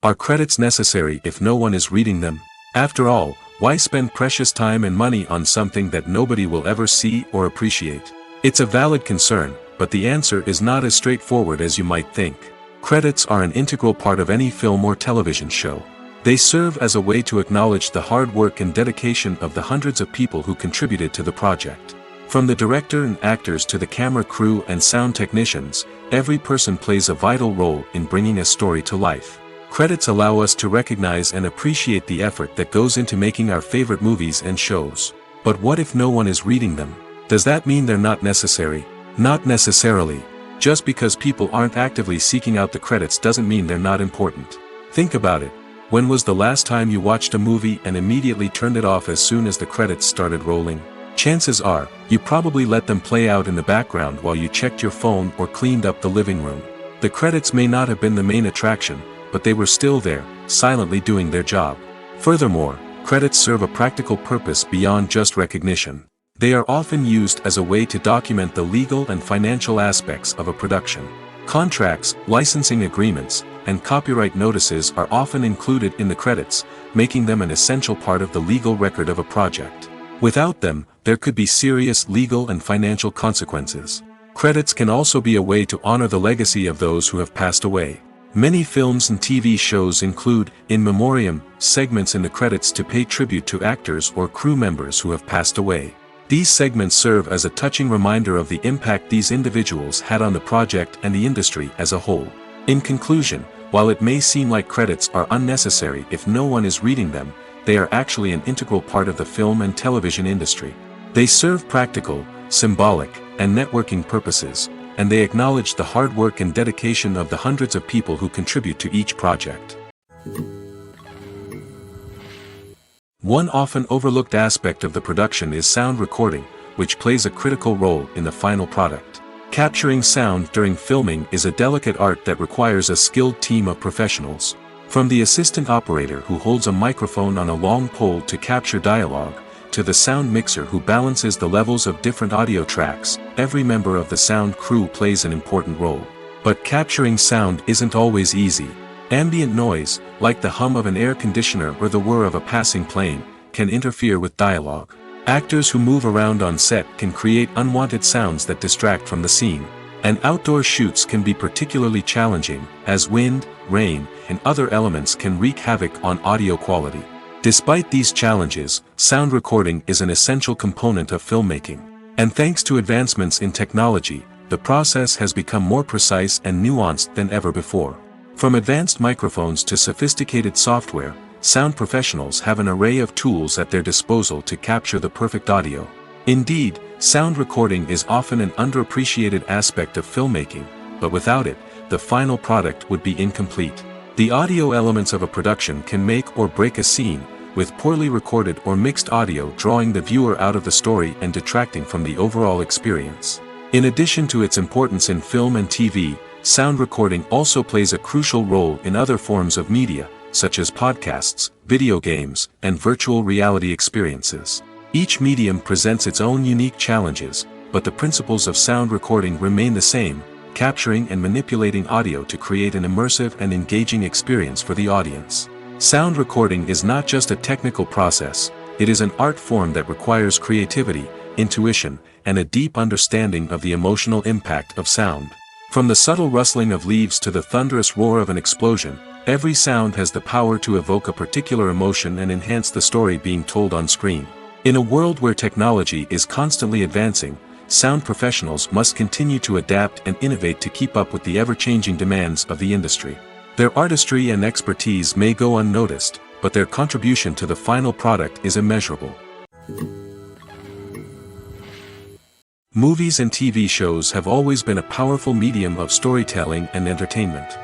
Are credits necessary if no one is reading them? After all, why spend precious time and money on something that nobody will ever see or appreciate? It's a valid concern, but the answer is not as straightforward as you might think. Credits are an integral part of any film or television show. They serve as a way to acknowledge the hard work and dedication of the hundreds of people who contributed to the project. From the director and actors to the camera crew and sound technicians, every person plays a vital role in bringing a story to life. Credits allow us to recognize and appreciate the effort that goes into making our favorite movies and shows. But what if no one is reading them? Does that mean they're not necessary? Not necessarily. Just because people aren't actively seeking out the credits doesn't mean they're not important. Think about it. When was the last time you watched a movie and immediately turned it off as soon as the credits started rolling? Chances are, you probably let them play out in the background while you checked your phone or cleaned up the living room. The credits may not have been the main attraction, but they were still there, silently doing their job. Furthermore, credits serve a practical purpose beyond just recognition. They are often used as a way to document the legal and financial aspects of a production. Contracts, licensing agreements, and copyright notices are often included in the credits, making them an essential part of the legal record of a project. Without them, there could be serious legal and financial consequences. Credits can also be a way to honor the legacy of those who have passed away. Many films and TV shows include, in memoriam, segments in the credits to pay tribute to actors or crew members who have passed away. These segments serve as a touching reminder of the impact these individuals had on the project and the industry as a whole. In conclusion, while it may seem like credits are unnecessary if no one is reading them, they are actually an integral part of the film and television industry. They serve practical, symbolic, and networking purposes, and they acknowledge the hard work and dedication of the hundreds of people who contribute to each project. One often overlooked aspect of the production is sound recording, which plays a critical role in the final product. Capturing sound during filming is a delicate art that requires a skilled team of professionals. From the assistant operator who holds a microphone on a long pole to capture dialogue, to the sound mixer who balances the levels of different audio tracks, every member of the sound crew plays an important role. But capturing sound isn't always easy. Ambient noise, like the hum of an air conditioner or the whir of a passing plane, can interfere with dialogue. Actors who move around on set can create unwanted sounds that distract from the scene. And outdoor shoots can be particularly challenging, as wind, rain, and other elements can wreak havoc on audio quality. Despite these challenges, sound recording is an essential component of filmmaking. And thanks to advancements in technology, the process has become more precise and nuanced than ever before. From advanced microphones to sophisticated software, sound professionals have an array of tools at their disposal to capture the perfect audio. Indeed, sound recording is often an underappreciated aspect of filmmaking, but without it, the final product would be incomplete. The audio elements of a production can make or break a scene, with poorly recorded or mixed audio drawing the viewer out of the story and detracting from the overall experience. In addition to its importance in film and TV, sound recording also plays a crucial role in other forms of media, such as podcasts, video games, and virtual reality experiences. Each medium presents its own unique challenges, but the principles of sound recording remain the same, capturing and manipulating audio to create an immersive and engaging experience for the audience. Sound recording is not just a technical process, it is an art form that requires creativity, intuition, and a deep understanding of the emotional impact of sound. From the subtle rustling of leaves to the thunderous roar of an explosion, every sound has the power to evoke a particular emotion and enhance the story being told on screen. In a world where technology is constantly advancing, sound professionals must continue to adapt and innovate to keep up with the ever-changing demands of the industry. Their artistry and expertise may go unnoticed, but their contribution to the final product is immeasurable. Movies and TV shows have always been a powerful medium of storytelling and entertainment.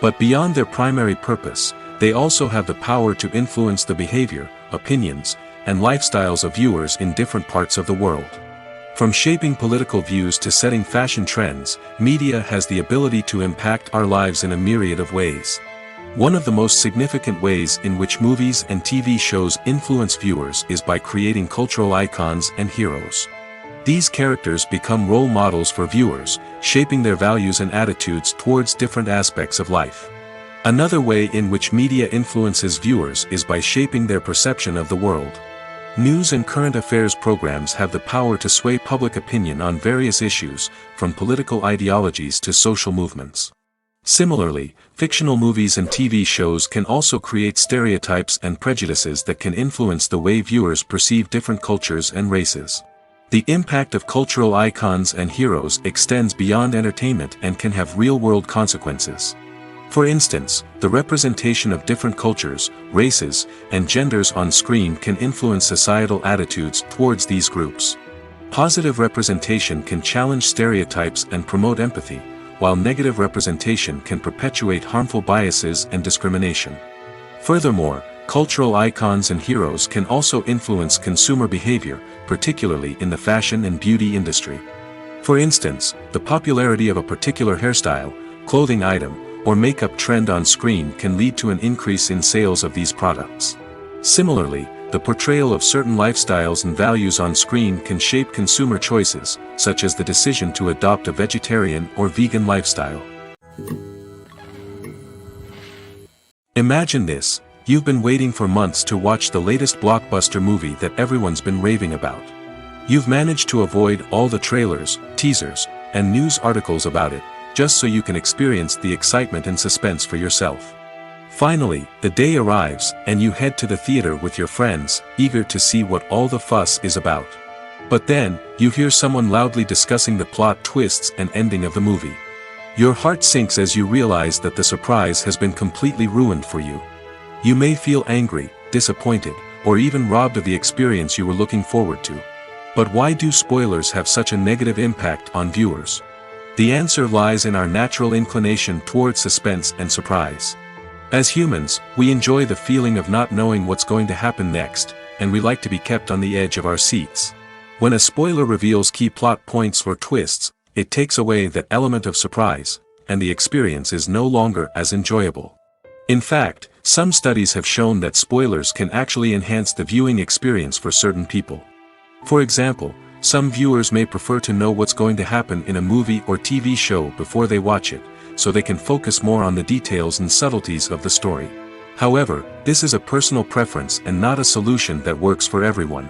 But beyond their primary purpose, they also have the power to influence the behavior, opinions, and lifestyles of viewers in different parts of the world. From shaping political views to setting fashion trends, media has the ability to impact our lives in a myriad of ways. One of the most significant ways in which movies and TV shows influence viewers is by creating cultural icons and heroes. These characters become role models for viewers, shaping their values and attitudes towards different aspects of life. Another way in which media influences viewers is by shaping their perception of the world. News and current affairs programs have the power to sway public opinion on various issues, from political ideologies to social movements. Similarly, fictional movies and TV shows can also create stereotypes and prejudices that can influence the way viewers perceive different cultures and races. The impact of cultural icons and heroes extends beyond entertainment and can have real-world consequences. For instance, the representation of different cultures, races, and genders on screen can influence societal attitudes towards these groups. Positive representation can challenge stereotypes and promote empathy, while negative representation can perpetuate harmful biases and discrimination. Furthermore, cultural icons and heroes can also influence consumer behavior, particularly in the fashion and beauty industry. For instance, the popularity of a particular hairstyle, clothing item, or makeup trend on screen can lead to an increase in sales of these products. Similarly, the portrayal of certain lifestyles and values on screen can shape consumer choices, such as the decision to adopt a vegetarian or vegan lifestyle. Imagine this: you've been waiting for months to watch the latest blockbuster movie that everyone's been raving about. You've managed to avoid all the trailers, teasers, and news articles about it, just so you can experience the excitement and suspense for yourself. Finally, the day arrives, and you head to the theater with your friends, eager to see what all the fuss is about. But then, you hear someone loudly discussing the plot twists and ending of the movie. Your heart sinks as you realize that the surprise has been completely ruined for you. You may feel angry, disappointed, or even robbed of the experience you were looking forward to. But why do spoilers have such a negative impact on viewers? The answer lies in our natural inclination toward suspense and surprise. As humans, we enjoy the feeling of not knowing what's going to happen next, and we like to be kept on the edge of our seats. When a spoiler reveals key plot points or twists, it takes away that element of surprise, and the experience is no longer as enjoyable. In fact, some studies have shown that spoilers can actually enhance the viewing experience for certain people. For example, some viewers may prefer to know what's going to happen in a movie or TV show before they watch it, so they can focus more on the details and subtleties of the story. However, this is a personal preference and not a solution that works for everyone.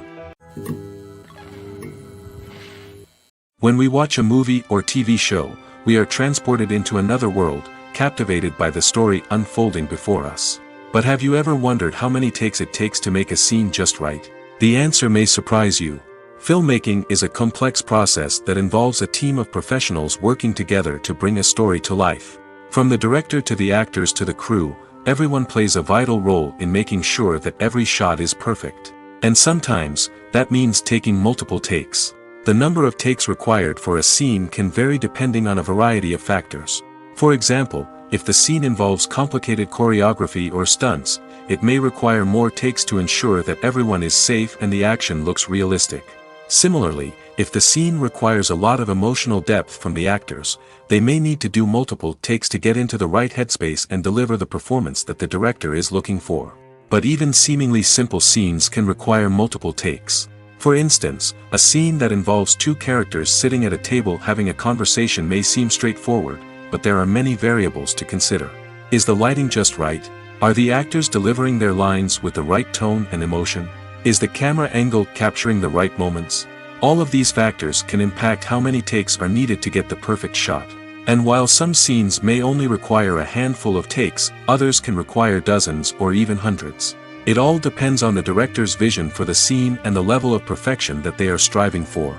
When we watch a movie or TV show, we are transported into another world, captivated by the story unfolding before us. But have you ever wondered how many takes it takes to make a scene just right? The answer may surprise you. Filmmaking is a complex process that involves a team of professionals working together to bring a story to life. From the director to the actors to the crew, everyone plays a vital role in making sure that every shot is perfect. And sometimes, that means taking multiple takes. The number of takes required for a scene can vary depending on a variety of factors. For example, If the scene involves complicated choreography or stunts, it may require more takes to ensure that everyone is safe and the action looks realistic. Similarly, if the scene requires a lot of emotional depth from the actors, they may need to do multiple takes to get into the right headspace and deliver the performance that the director is looking for. But even seemingly simple scenes can require multiple takes. For instance, a scene that involves two characters sitting at a table having a conversation may seem straightforward, but there are many variables to consider. Is the lighting just right? Are the actors delivering their lines with the right tone and emotion? Is the camera angle capturing the right moments? All of these factors can impact how many takes are needed to get the perfect shot. And while some scenes may only require a handful of takes, others can require dozens or even hundreds. It all depends on the director's vision for the scene and the level of perfection that they are striving for.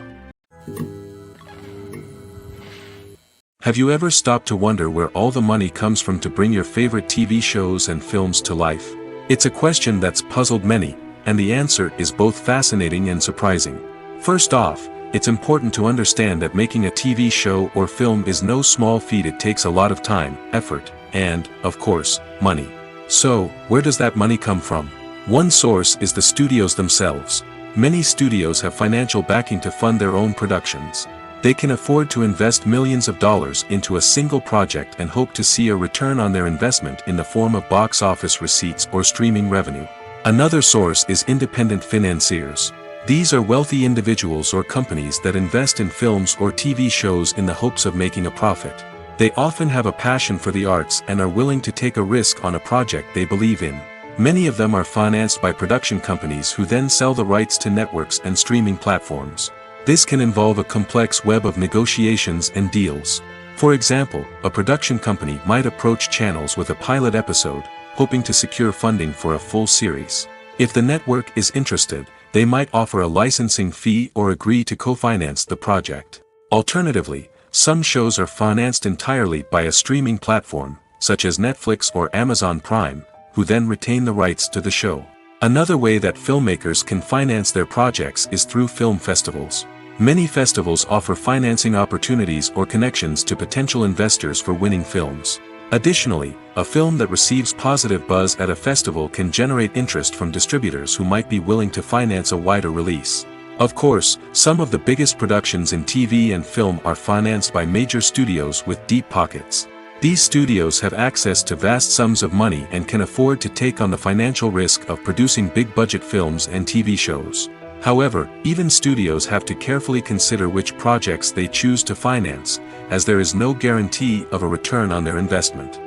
Have you ever stopped to wonder where all the money comes from to bring your favorite TV shows and films to life? It's a question that's puzzled many, and the answer is both fascinating and surprising. First off, it's important to understand that making a TV show or film is no small feat. It takes a lot of time, effort, and, of course, money. So, where does that money come from? One source is the studios themselves. Many studios have financial backing to fund their own productions. They can afford to invest millions of dollars into a single project and hope to see a return on their investment in the form of box office receipts or streaming revenue. Another source is independent financiers. These are wealthy individuals or companies that invest in films or TV shows in the hopes of making a profit. They often have a passion for the arts and are willing to take a risk on a project they believe in. Many of them are financed by production companies who then sell the rights to networks and streaming platforms. This can involve a complex web of negotiations and deals. For example, a production company might approach channels with a pilot episode, hoping to secure funding for a full series. If the network is interested, they might offer a licensing fee or agree to co-finance the project. Alternatively, some shows are financed entirely by a streaming platform, such as Netflix or Amazon Prime, who then retain the rights to the show. Another way that filmmakers can finance their projects is through film festivals. Many festivals offer financing opportunities or connections to potential investors for winning films. Additionally, a film that receives positive buzz at a festival can generate interest from distributors who might be willing to finance a wider release. Of course, some of the biggest productions in TV and film are financed by major studios with deep pockets. These studios have access to vast sums of money and can afford to take on the financial risk of producing big-budget films and TV shows. However, even studios have to carefully consider which projects they choose to finance, as there is no guarantee of a return on their investment.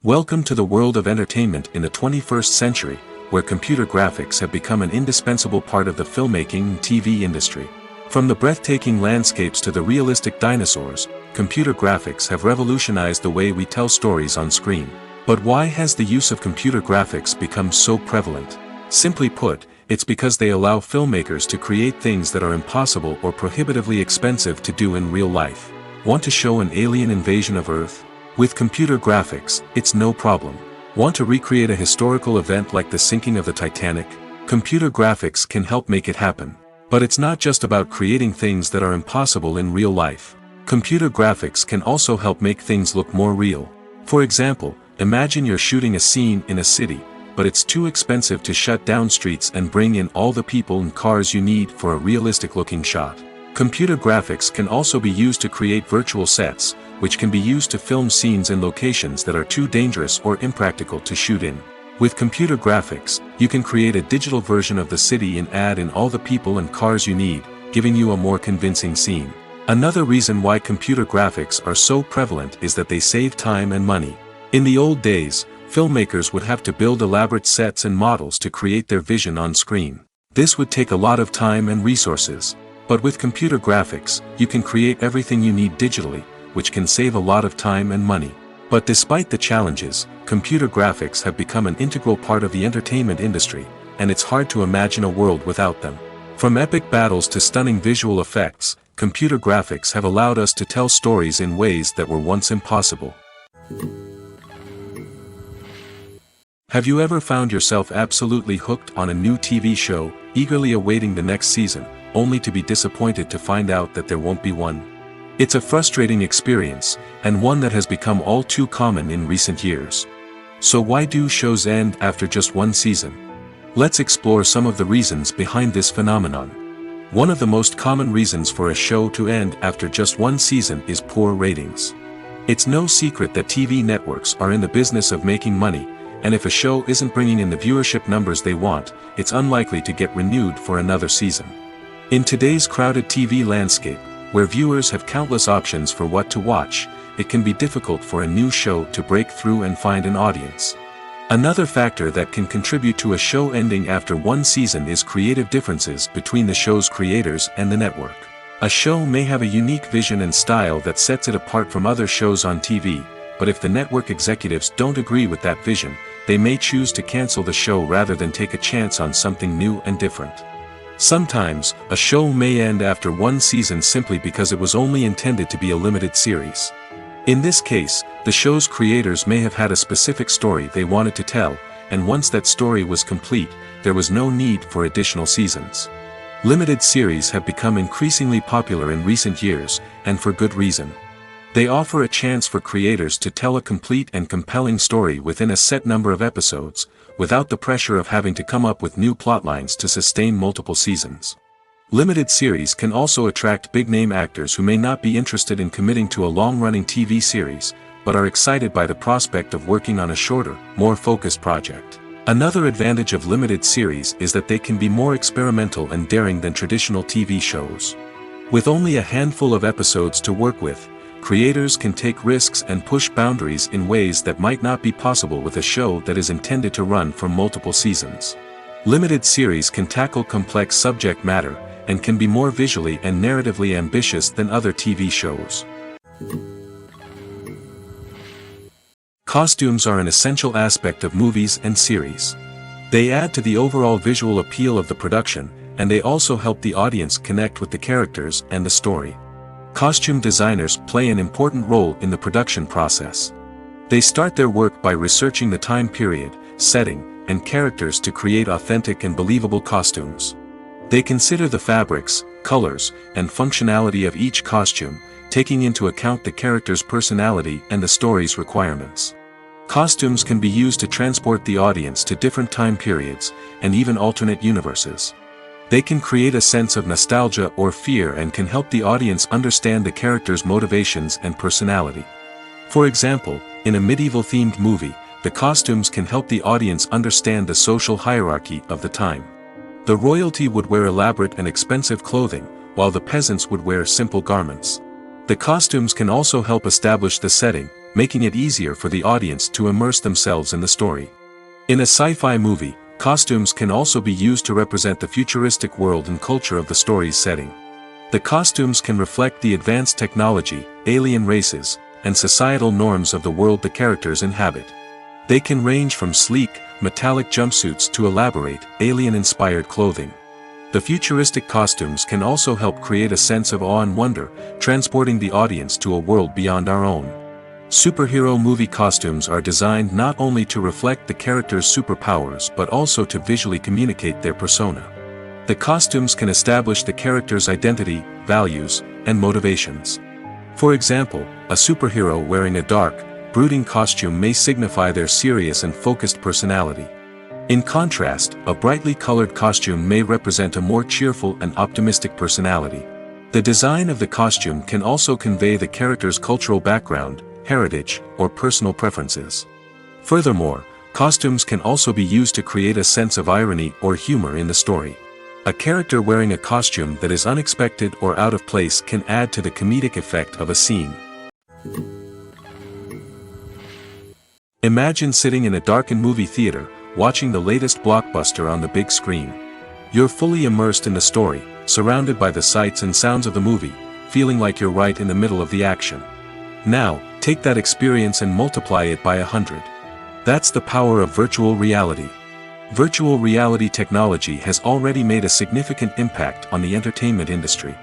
Welcome to the world of entertainment in the 21st century, where computer graphics have become an indispensable part of the filmmaking and TV industry. From the breathtaking landscapes to the realistic dinosaurs, computer graphics have revolutionized the way we tell stories on screen. But why has the use of computer graphics become so prevalent? Simply put, it's because they allow filmmakers to create things that are impossible or prohibitively expensive to do in real life. Want to show an alien invasion of Earth? With computer graphics, it's no problem. Want to recreate a historical event like the sinking of the Titanic? Computer graphics can help make it happen. But it's not just about creating things that are impossible in real life. Computer graphics can also help make things look more real. For example, imagine you're shooting a scene in a city, but it's too expensive to shut down streets and bring in all the people and cars you need for a realistic-looking shot. Computer graphics can also be used to create virtual sets, which can be used to film scenes in locations that are too dangerous or impractical to shoot in. With computer graphics, you can create a digital version of the city and add in all the people and cars you need, giving you a more convincing scene. Another reason why computer graphics are so prevalent is that they save time and money. In the old days, filmmakers would have to build elaborate sets and models to create their vision on screen. This would take a lot of time and resources. But with computer graphics, you can create everything you need digitally, which can save a lot of time and money. But despite the challenges, computer graphics have become an integral part of the entertainment industry, and it's hard to imagine a world without them. From epic battles to stunning visual effects, computer graphics have allowed us to tell stories in ways that were once impossible. Have you ever found yourself absolutely hooked on a new TV show, eagerly awaiting the next season, only to be disappointed to find out that there won't be one? It's a frustrating experience, and one that has become all too common in recent years. So why do shows end after just one season? Let's explore some of the reasons behind this phenomenon. One of the most common reasons for a show to end after just one season is poor ratings. It's no secret that TV networks are in the business of making money, and if a show isn't bringing in the viewership numbers they want, it's unlikely to get renewed for another season. In today's crowded TV landscape, where viewers have countless options for what to watch, it can be difficult for a new show to break through and find an audience. Another factor that can contribute to a show ending after one season is creative differences between the show's creators and the network. A show may have a unique vision and style that sets it apart from other shows on TV, but if the network executives don't agree with that vision, they may choose to cancel the show rather than take a chance on something new and different. Sometimes, a show may end after one season simply because it was only intended to be a limited series. In this case, the show's creators may have had a specific story they wanted to tell, and once that story was complete, there was no need for additional seasons. Limited series have become increasingly popular in recent years, and for good reason. They offer a chance for creators to tell a complete and compelling story within a set number of episodes, without the pressure of having to come up with new plotlines to sustain multiple seasons. Limited series can also attract big-name actors who may not be interested in committing to a long-running TV series, but are excited by the prospect of working on a shorter, more focused project. Another advantage of limited series is that they can be more experimental and daring than traditional TV shows. With only a handful of episodes to work with, creators can take risks and push boundaries in ways that might not be possible with a show that is intended to run for multiple seasons. Limited series can tackle complex subject matter, and can be more visually and narratively ambitious than other TV shows. Costumes are an essential aspect of movies and series. They add to the overall visual appeal of the production, and they also help the audience connect with the characters and the story. Costume designers play an important role in the production process. They start their work by researching the time period, setting, and characters to create authentic and believable costumes. They consider the fabrics, colors, and functionality of each costume, taking into account the character's personality and the story's requirements. Costumes can be used to transport the audience to different time periods, and even alternate universes. They can create a sense of nostalgia or fear and can help the audience understand the character's motivations and personality. For example, in a medieval-themed movie, the costumes can help the audience understand the social hierarchy of the time. The royalty would wear elaborate and expensive clothing, while the peasants would wear simple garments. The costumes can also help establish the setting, making it easier for the audience to immerse themselves in the story. In a sci-fi movie, costumes can also be used to represent the futuristic world and culture of the story's setting. The costumes can reflect the advanced technology, alien races, and societal norms of the world the characters inhabit. They can range from sleek, metallic jumpsuits to elaborate, alien-inspired clothing. The futuristic costumes can also help create a sense of awe and wonder, transporting the audience to a world beyond our own. Superhero movie costumes are designed not only to reflect the character's superpowers but also to visually communicate their persona. The costumes can establish the character's identity, values, and motivations. For example, a superhero wearing a dark, brooding costume may signify their serious and focused personality. In contrast, a brightly colored costume may represent a more cheerful and optimistic personality. The design of the costume can also convey the character's cultural background, heritage, or personal preferences. Furthermore, costumes can also be used to create a sense of irony or humor in the story. A character wearing a costume that is unexpected or out of place can add to the comedic effect of a scene. Imagine sitting in a darkened movie theater, watching the latest blockbuster on the big screen. You're fully immersed in the story, surrounded by the sights and sounds of the movie, feeling like you're right in the middle of the action. Now, take that experience and multiply it by 100. That's the power of virtual reality. Virtual reality technology has already made a significant impact on the entertainment industry.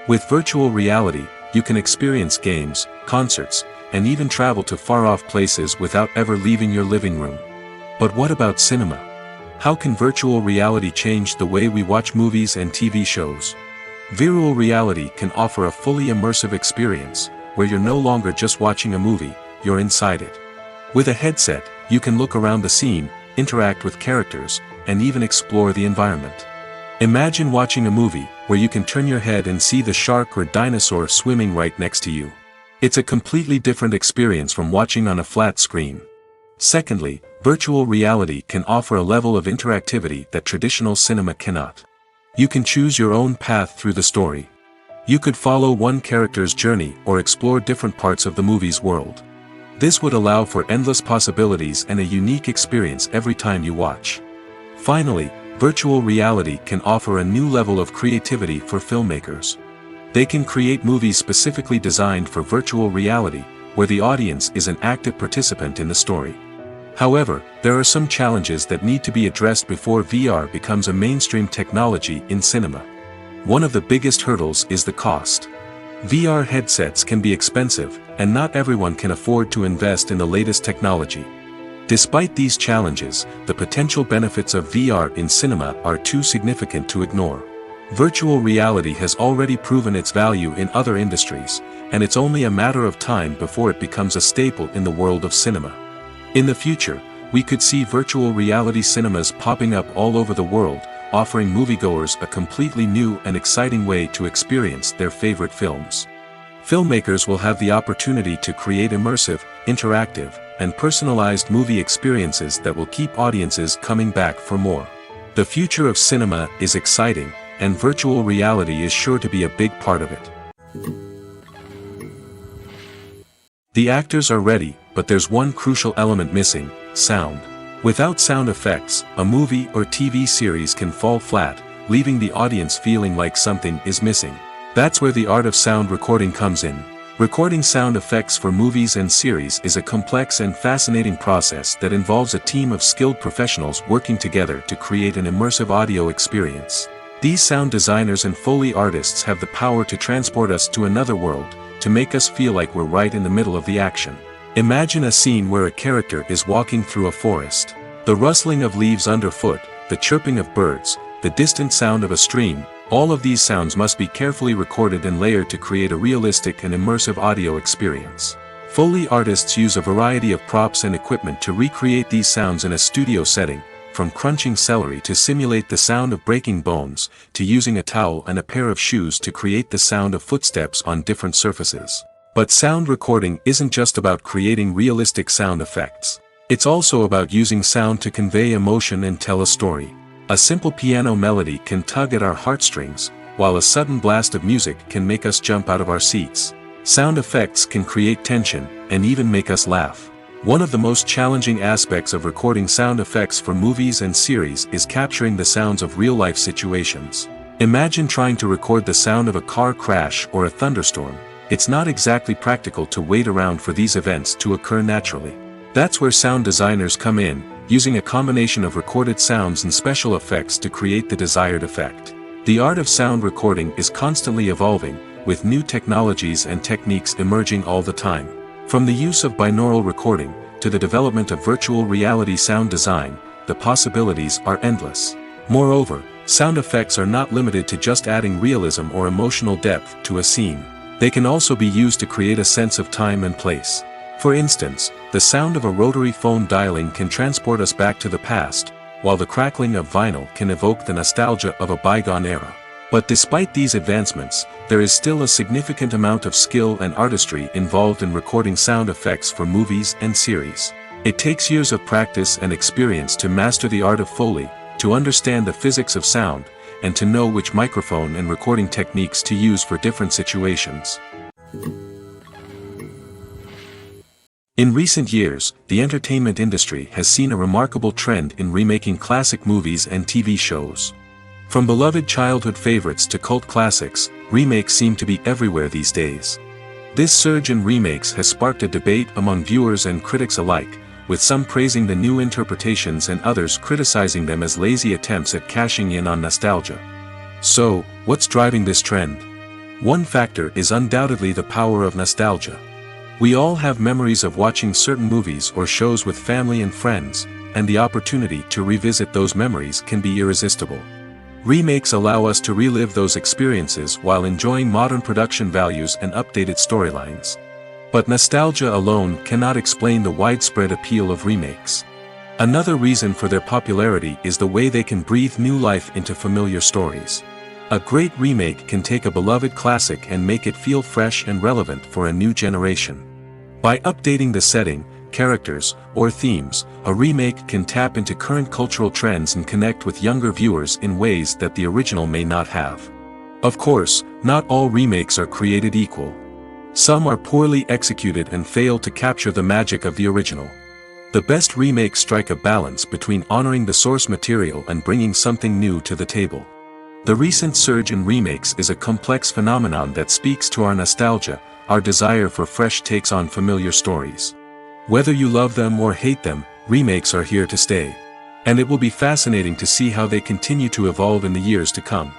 With virtual reality, you can experience games, concerts, and even travel to far-off places without ever leaving your living room. But what about cinema? How can virtual reality change the way we watch movies and TV shows? Virtual reality can offer a fully immersive experience, where you're no longer just watching a movie, you're inside it. With a headset, you can look around the scene, interact with characters, and even explore the environment. Imagine watching a movie, where you can turn your head and see the shark or dinosaur swimming right next to you. It's a completely different experience from watching on a flat screen. Secondly, virtual reality can offer a level of interactivity that traditional cinema cannot. You can choose your own path through the story. You could follow one character's journey or explore different parts of the movie's world. This would allow for endless possibilities and a unique experience every time you watch. Finally, virtual reality can offer a new level of creativity for filmmakers. They can create movies specifically designed for virtual reality, where the audience is an active participant in the story. However, there are some challenges that need to be addressed before VR becomes a mainstream technology in cinema. One of the biggest hurdles is the cost. VR headsets can be expensive, and not everyone can afford to invest in the latest technology. Despite these challenges, the potential benefits of VR in cinema are too significant to ignore. Virtual reality has already proven its value in other industries, and it's only a matter of time before it becomes a staple in the world of cinema. In the future, we could see virtual reality cinemas popping up all over the world, offering moviegoers a completely new and exciting way to experience their favorite films. Filmmakers will have the opportunity to create immersive, interactive, and personalized movie experiences that will keep audiences coming back for more. The future of cinema is exciting, and virtual reality is sure to be a big part of it. The actors are ready, but there's one crucial element missing: sound. Without sound effects, a movie or TV series can fall flat, leaving the audience feeling like something is missing. That's where the art of sound recording comes in. Recording sound effects for movies and series is a complex and fascinating process that involves a team of skilled professionals working together to create an immersive audio experience. These sound designers and Foley artists have the power to transport us to another world, to make us feel like we're right in the middle of the action. Imagine a scene where a character is walking through a forest. The rustling of leaves underfoot, the chirping of birds, the distant sound of a stream, all of these sounds must be carefully recorded and layered to create a realistic and immersive audio experience. Foley artists use a variety of props and equipment to recreate these sounds in a studio setting, from crunching celery to simulate the sound of breaking bones, to using a towel and a pair of shoes to create the sound of footsteps on different surfaces. But sound recording isn't just about creating realistic sound effects. It's also about using sound to convey emotion and tell a story. A simple piano melody can tug at our heartstrings, while a sudden blast of music can make us jump out of our seats. Sound effects can create tension, and even make us laugh. One of the most challenging aspects of recording sound effects for movies and series is capturing the sounds of real-life situations. Imagine trying to record the sound of a car crash or a thunderstorm. It's not exactly practical to wait around for these events to occur naturally. That's where sound designers come in, using a combination of recorded sounds and special effects to create the desired effect. The art of sound recording is constantly evolving, with new technologies and techniques emerging all the time. From the use of binaural recording, to the development of virtual reality sound design, the possibilities are endless. Moreover, sound effects are not limited to just adding realism or emotional depth to a scene. They can also be used to create a sense of time and place. For instance, the sound of a rotary phone dialing can transport us back to the past, while the crackling of vinyl can evoke the nostalgia of a bygone era. But despite these advancements, there is still a significant amount of skill and artistry involved in recording sound effects for movies and series. It takes years of practice and experience to master the art of Foley, to understand the physics of sound, and to know which microphone and recording techniques to use for different situations. In recent years, the entertainment industry has seen a remarkable trend in remaking classic movies and TV shows. From beloved childhood favorites to cult classics, remakes seem to be everywhere these days. This surge in remakes has sparked a debate among viewers and critics alike, with some praising the new interpretations and others criticizing them as lazy attempts at cashing in on nostalgia. So, what's driving this trend? One factor is undoubtedly the power of nostalgia. We all have memories of watching certain movies or shows with family and friends, and the opportunity to revisit those memories can be irresistible. Remakes allow us to relive those experiences while enjoying modern production values and updated storylines. But nostalgia alone cannot explain the widespread appeal of remakes. Another reason for their popularity is the way they can breathe new life into familiar stories. A great remake can take a beloved classic and make it feel fresh and relevant for a new generation. By updating the setting, characters, or themes, a remake can tap into current cultural trends and connect with younger viewers in ways that the original may not have. Of course, not all remakes are created equal. Some are poorly executed and fail to capture the magic of the original. The best remakes strike a balance between honoring the source material and bringing something new to the table. The recent surge in remakes is a complex phenomenon that speaks to our nostalgia, our desire for fresh takes on familiar stories. Whether you love them or hate them, remakes are here to stay. And it will be fascinating to see how they continue to evolve in the years to come.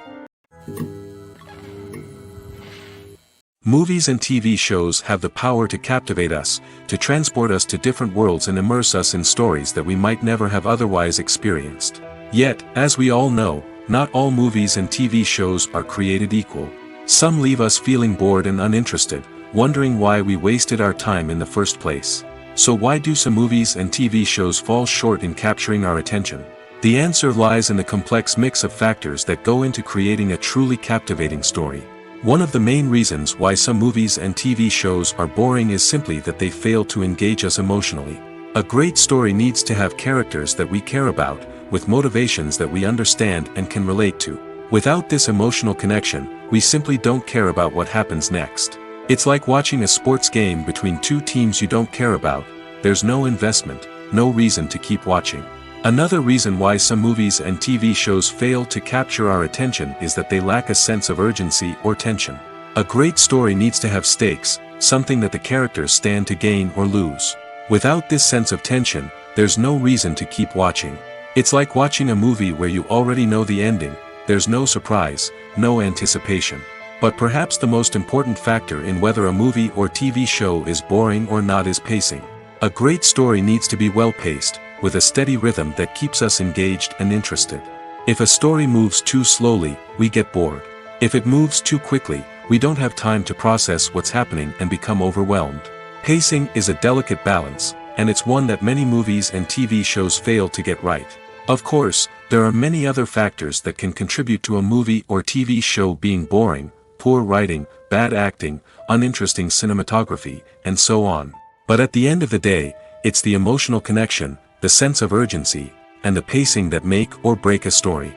Movies and TV shows have the power to captivate us, to transport us to different worlds and immerse us in stories that we might never have otherwise experienced. Yet, as we all know, not all movies and TV shows are created equal. Some leave us feeling bored and uninterested, wondering why we wasted our time in the first place. So why do some movies and TV shows fall short in capturing our attention? The answer lies in the complex mix of factors that go into creating a truly captivating story. One of the main reasons why some movies and TV shows are boring is simply that they fail to engage us emotionally. A great story needs to have characters that we care about, with motivations that we understand and can relate to. Without this emotional connection, we simply don't care about what happens next. It's like watching a sports game between two teams you don't care about. There's no investment, no reason to keep watching. Another reason why some movies and TV shows fail to capture our attention is that they lack a sense of urgency or tension. A great story needs to have stakes, something that the characters stand to gain or lose. Without this sense of tension, there's no reason to keep watching. It's like watching a movie where you already know the ending. There's no surprise, no anticipation. But perhaps the most important factor in whether a movie or TV show is boring or not is pacing. A great story needs to be well-paced, with a steady rhythm that keeps us engaged and interested. If a story moves too slowly, we get bored. If it moves too quickly, we don't have time to process what's happening and become overwhelmed. Pacing is a delicate balance, and it's one that many movies and TV shows fail to get right. Of course, there are many other factors that can contribute to a movie or TV show being boring: poor writing, bad acting, uninteresting cinematography, and so on. But at the end of the day, it's the emotional connection, the sense of urgency, and the pacing that make or break a story.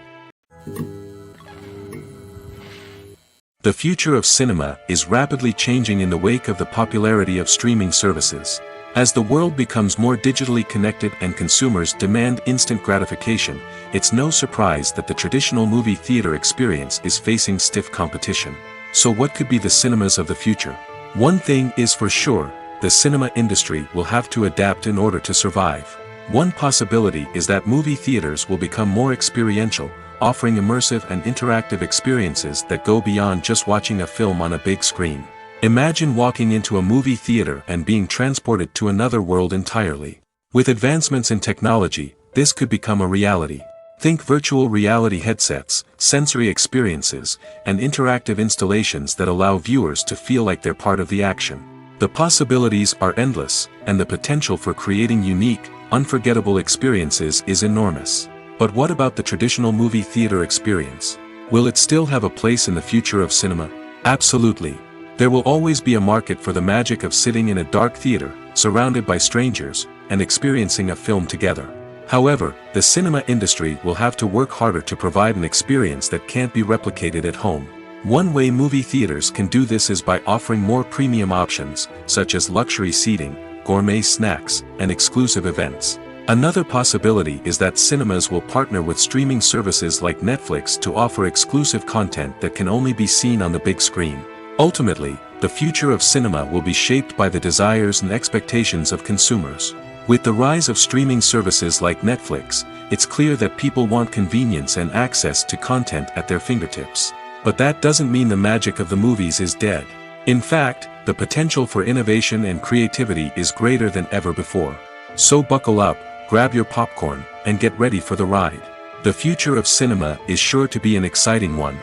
The future of cinema is rapidly changing in the wake of the popularity of streaming services. As the world becomes more digitally connected and consumers demand instant gratification, it's no surprise that the traditional movie theater experience is facing stiff competition. So what could be the cinemas of the future? One thing is for sure, the cinema industry will have to adapt in order to survive. One possibility is that movie theaters will become more experiential, offering immersive and interactive experiences that go beyond just watching a film on a big screen. Imagine walking into a movie theater and being transported to another world entirely. With advancements in technology, this could become a reality. Think virtual reality headsets, sensory experiences, and interactive installations that allow viewers to feel like they're part of the action. The possibilities are endless, and the potential for creating unique, unforgettable experiences is enormous. But what about the traditional movie theater experience? Will it still have a place in the future of cinema? Absolutely. There will always be a market for the magic of sitting in a dark theater, surrounded by strangers, and experiencing a film together. However, the cinema industry will have to work harder to provide an experience that can't be replicated at home. One way movie theaters can do this is by offering more premium options, such as luxury seating, gourmet snacks, and exclusive events. Another possibility is that cinemas will partner with streaming services like Netflix to offer exclusive content that can only be seen on the big screen. Ultimately, the future of cinema will be shaped by the desires and expectations of consumers. With the rise of streaming services like Netflix, it's clear that people want convenience and access to content at their fingertips. But that doesn't mean the magic of the movies is dead. In fact, the potential for innovation and creativity is greater than ever before. So buckle up, grab your popcorn, and get ready for the ride. The future of cinema is sure to be an exciting one.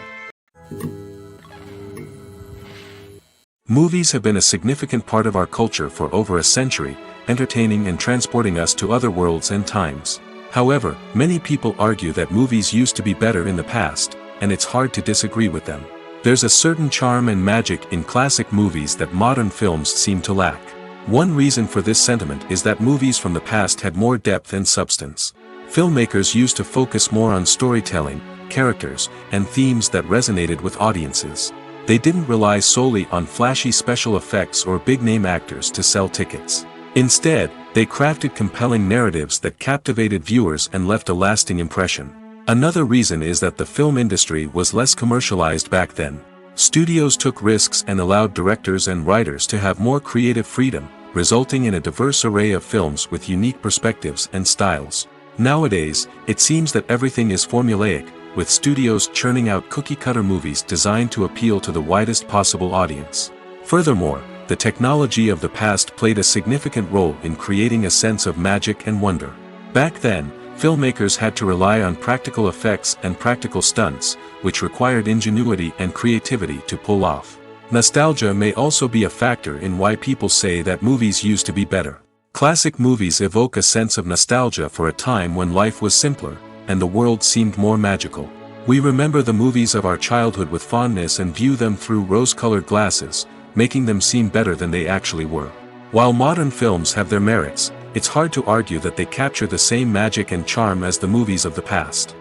Movies have been a significant part of our culture for over a century, entertaining and transporting us to other worlds and times. However, many people argue that movies used to be better in the past, and it's hard to disagree with them. There's a certain charm and magic in classic movies that modern films seem to lack. One reason for this sentiment is that movies from the past had more depth and substance. Filmmakers used to focus more on storytelling, characters, and themes that resonated with audiences. They didn't rely solely on flashy special effects or big-name actors to sell tickets. Instead, they crafted compelling narratives that captivated viewers and left a lasting impression. Another reason is that the film industry was less commercialized back then. Studios took risks and allowed directors and writers to have more creative freedom, resulting in a diverse array of films with unique perspectives and styles. Nowadays, it seems that everything is formulaic, with studios churning out cookie-cutter movies designed to appeal to the widest possible audience. Furthermore, the technology of the past played a significant role in creating a sense of magic and wonder. Back then, filmmakers had to rely on practical effects and practical stunts, which required ingenuity and creativity to pull off. Nostalgia may also be a factor in why people say that movies used to be better. Classic movies evoke a sense of nostalgia for a time when life was simpler, and the world seemed more magical. We remember the movies of our childhood with fondness and view them through rose-colored glasses, making them seem better than they actually were. While modern films have their merits, it's hard to argue that they capture the same magic and charm as the movies of the past.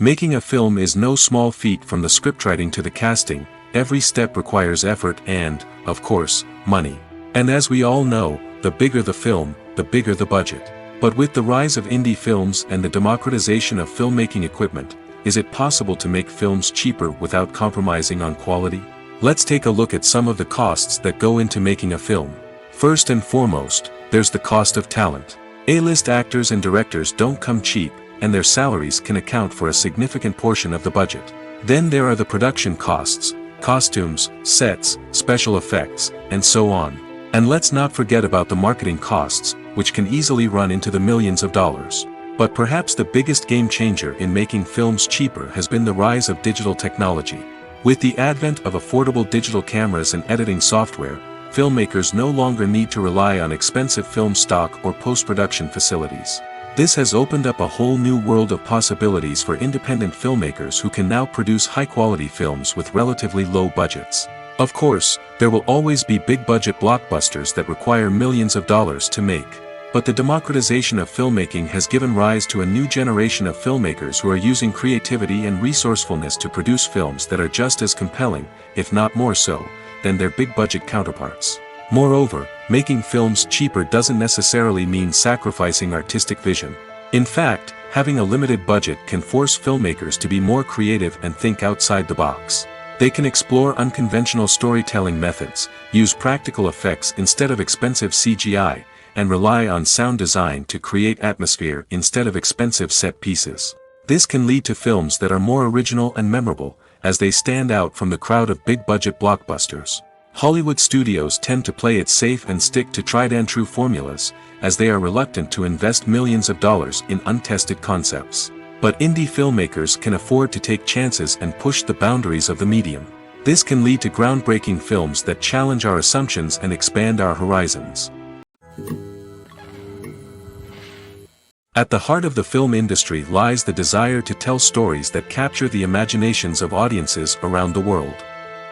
Making a film is no small feat. From the scriptwriting to the casting, every step requires effort and, of course, money. And as we all know, the bigger the film, the bigger the budget. But with the rise of indie films and the democratization of filmmaking equipment, is it possible to make films cheaper without compromising on quality? Let's take a look at some of the costs that go into making a film. First and foremost, there's the cost of talent. A-list actors and directors don't come cheap, and their salaries can account for a significant portion of the budget. Then there are the production costs, costumes, sets, special effects, and so on. And let's not forget about the marketing costs, which can easily run into the millions of dollars. But perhaps the biggest game changer in making films cheaper has been the rise of digital technology. With the advent of affordable digital cameras and editing software, filmmakers no longer need to rely on expensive film stock or post-production facilities. This has opened up a whole new world of possibilities for independent filmmakers who can now produce high-quality films with relatively low budgets. Of course, there will always be big-budget blockbusters that require millions of dollars to make. But the democratization of filmmaking has given rise to a new generation of filmmakers who are using creativity and resourcefulness to produce films that are just as compelling, if not more so, than their big-budget counterparts. Moreover, making films cheaper doesn't necessarily mean sacrificing artistic vision. In fact, having a limited budget can force filmmakers to be more creative and think outside the box. They can explore unconventional storytelling methods, use practical effects instead of expensive CGI, and rely on sound design to create atmosphere instead of expensive set pieces. This can lead to films that are more original and memorable, as they stand out from the crowd of big-budget blockbusters. Hollywood studios tend to play it safe and stick to tried-and-true formulas, as they are reluctant to invest millions of dollars in untested concepts. But indie filmmakers can afford to take chances and push the boundaries of the medium. This can lead to groundbreaking films that challenge our assumptions and expand our horizons. At the heart of the film industry lies the desire to tell stories that capture the imaginations of audiences around the world.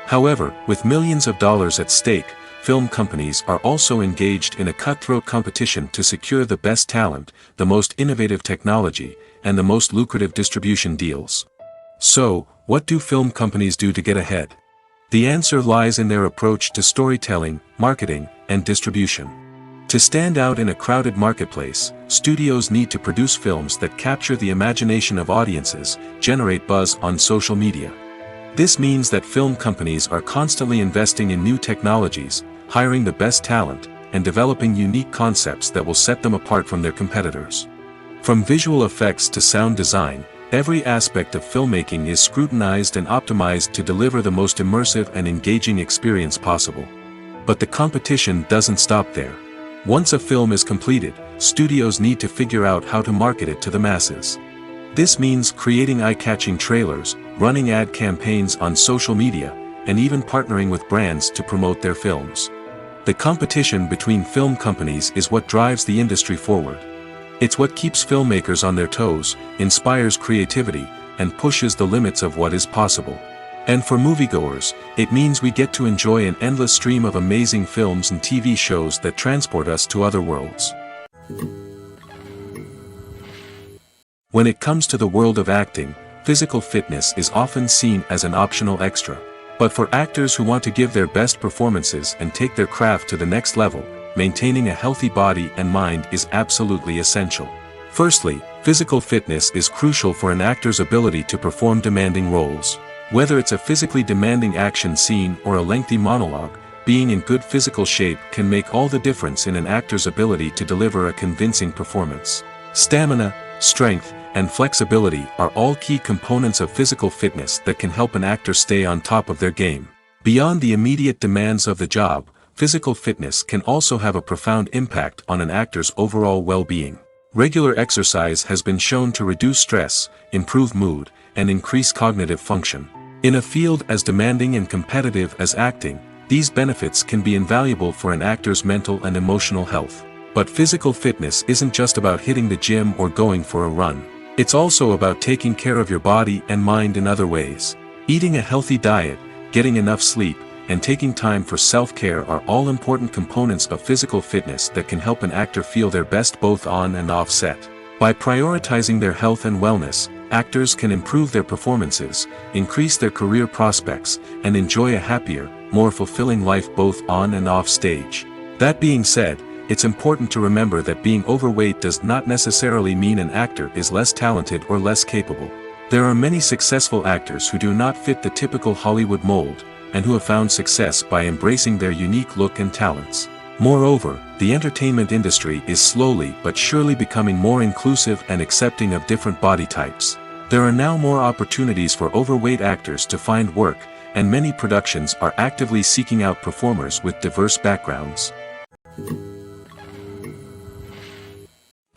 However, with millions of dollars at stake, film companies are also engaged in a cutthroat competition to secure the best talent, the most innovative technology, and the most lucrative distribution deals. So, what do film companies do to get ahead? The answer lies in their approach to storytelling, marketing, and distribution. To stand out in a crowded marketplace, studios need to produce films that capture the imagination of audiences, generate buzz on social media. This means that film companies are constantly investing in new technologies, hiring the best talent, and developing unique concepts that will set them apart from their competitors. From visual effects to sound design, every aspect of filmmaking is scrutinized and optimized to deliver the most immersive and engaging experience possible. But the competition doesn't stop there. Once a film is completed, studios need to figure out how to market it to the masses. This means creating eye-catching trailers, running ad campaigns on social media, and even partnering with brands to promote their films. The competition between film companies is what drives the industry forward. It's what keeps filmmakers on their toes, inspires creativity, and pushes the limits of what is possible. And for moviegoers, it means we get to enjoy an endless stream of amazing films and TV shows that transport us to other worlds. When it comes to the world of acting, physical fitness is often seen as an optional extra. But for actors who want to give their best performances and take their craft to the next level, maintaining a healthy body and mind is absolutely essential. Firstly, physical fitness is crucial for an actor's ability to perform demanding roles. Whether it's a physically demanding action scene or a lengthy monologue, being in good physical shape can make all the difference in an actor's ability to deliver a convincing performance. Stamina, strength, and flexibility are all key components of physical fitness that can help an actor stay on top of their game. Beyond the immediate demands of the job, physical fitness can also have a profound impact on an actor's overall well-being. Regular exercise has been shown to reduce stress, improve mood, and increase cognitive function. In a field as demanding and competitive as acting, these benefits can be invaluable for an actor's mental and emotional health. But physical fitness isn't just about hitting the gym or going for a run. It's also about taking care of your body and mind in other ways. Eating a healthy diet, getting enough sleep, and taking time for self-care are all important components of physical fitness that can help an actor feel their best both on and off set. By prioritizing their health and wellness, actors can improve their performances, increase their career prospects, and enjoy a happier, more fulfilling life both on and off stage. That being said, it's important to remember that being overweight does not necessarily mean an actor is less talented or less capable. There are many successful actors who do not fit the typical Hollywood mold, and who have found success by embracing their unique look and talents. Moreover, the entertainment industry is slowly but surely becoming more inclusive and accepting of different body types. There are now more opportunities for overweight actors to find work, and many productions are actively seeking out performers with diverse backgrounds.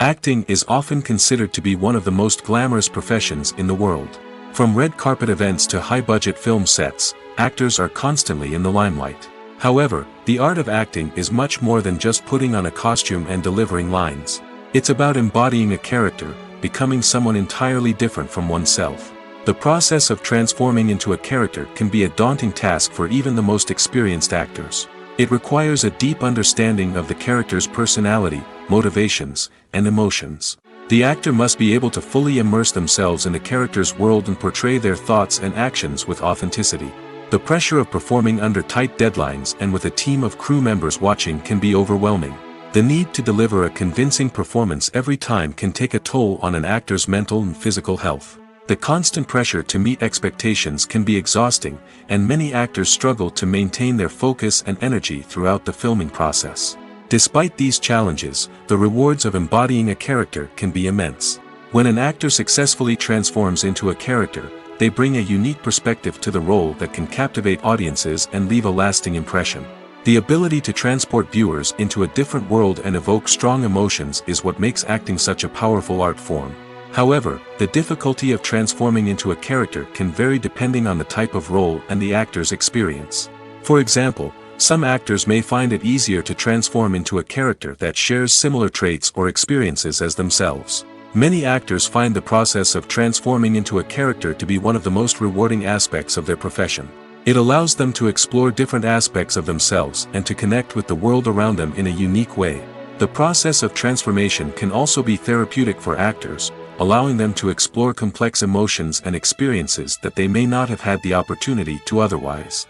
Acting is often considered to be one of the most glamorous professions in the world. From red carpet events to high-budget film sets, actors are constantly in the limelight. However, the art of acting is much more than just putting on a costume and delivering lines. It's about embodying a character, becoming someone entirely different from oneself. The process of transforming into a character can be a daunting task for even the most experienced actors. It requires a deep understanding of the character's personality, motivations, and emotions. The actor must be able to fully immerse themselves in the character's world and portray their thoughts and actions with authenticity. The pressure of performing under tight deadlines and with a team of crew members watching can be overwhelming. The need to deliver a convincing performance every time can take a toll on an actor's mental and physical health. The constant pressure to meet expectations can be exhausting, and many actors struggle to maintain their focus and energy throughout the filming process. Despite these challenges, the rewards of embodying a character can be immense. When an actor successfully transforms into a character, they bring a unique perspective to the role that can captivate audiences and leave a lasting impression. The ability to transport viewers into a different world and evoke strong emotions is what makes acting such a powerful art form. However, the difficulty of transforming into a character can vary depending on the type of role and the actor's experience. For example, some actors may find it easier to transform into a character that shares similar traits or experiences as themselves. Many actors find the process of transforming into a character to be one of the most rewarding aspects of their profession. It allows them to explore different aspects of themselves and to connect with the world around them in a unique way. The process of transformation can also be therapeutic for actors, allowing them to explore complex emotions and experiences that they may not have had the opportunity to otherwise.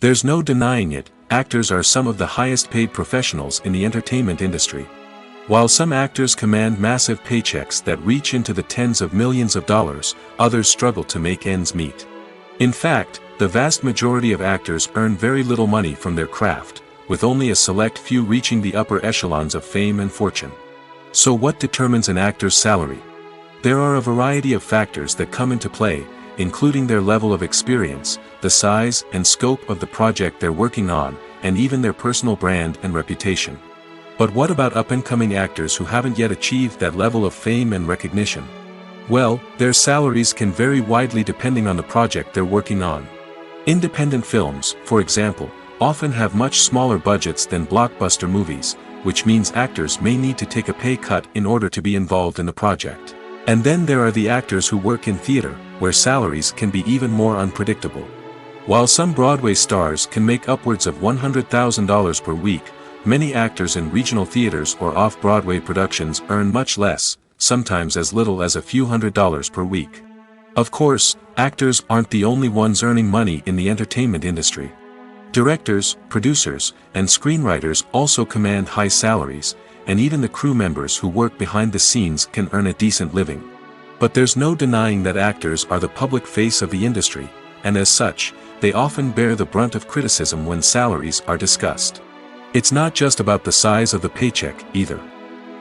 There's no denying it, actors are some of the highest paid professionals in the entertainment industry. While some actors command massive paychecks that reach into the tens of millions of dollars, others struggle to make ends meet. In fact, the vast majority of actors earn very little money from their craft, with only a select few reaching the upper echelons of fame and fortune. So what determines an actor's salary? There are a variety of factors that come into play, including their level of experience, the size and scope of the project they're working on, and even their personal brand and reputation. But what about up-and-coming actors who haven't yet achieved that level of fame and recognition? Well, their salaries can vary widely depending on the project they're working on. Independent films, for example, often have much smaller budgets than blockbuster movies, which means actors may need to take a pay cut in order to be involved in the project. And then there are the actors who work in theater, where salaries can be even more unpredictable. While some Broadway stars can make upwards of $100,000 per week, many actors in regional theaters or off-Broadway productions earn much less, sometimes as little as a few $100s per week. Of course, actors aren't the only ones earning money in the entertainment industry. Directors, producers, and screenwriters also command high salaries, and even the crew members who work behind the scenes can earn a decent living. But there's no denying that actors are the public face of the industry, and as such, they often bear the brunt of criticism when salaries are discussed. It's not just about the size of the paycheck, either.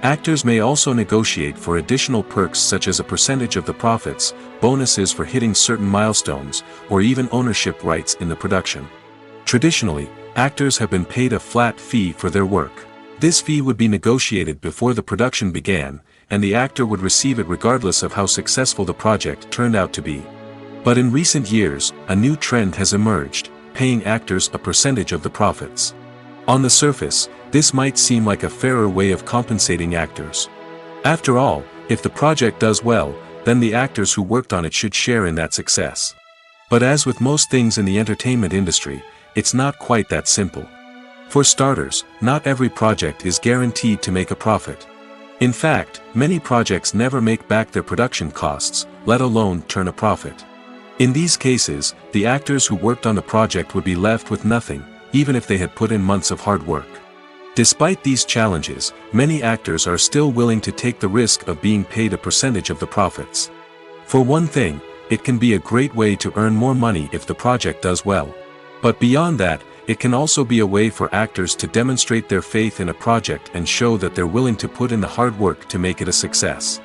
Actors may also negotiate for additional perks such as a percentage of the profits, bonuses for hitting certain milestones, or even ownership rights in the production. Traditionally, actors have been paid a flat fee for their work. This fee would be negotiated before the production began, and the actor would receive it regardless of how successful the project turned out to be. But in recent years, a new trend has emerged, paying actors a percentage of the profits. On the surface, this might seem like a fairer way of compensating actors. After all, if the project does well, then the actors who worked on it should share in that success. But as with most things in the entertainment industry, it's not quite that simple. For starters, not every project is guaranteed to make a profit. In fact, many projects never make back their production costs, let alone turn a profit. In these cases, the actors who worked on the project would be left with nothing, even if they had put in months of hard work. Despite these challenges, many actors are still willing to take the risk of being paid a percentage of the profits. For one thing, it can be a great way to earn more money if the project does well. But beyond that, it can also be a way for actors to demonstrate their faith in a project and show that they're willing to put in the hard work to make it a success.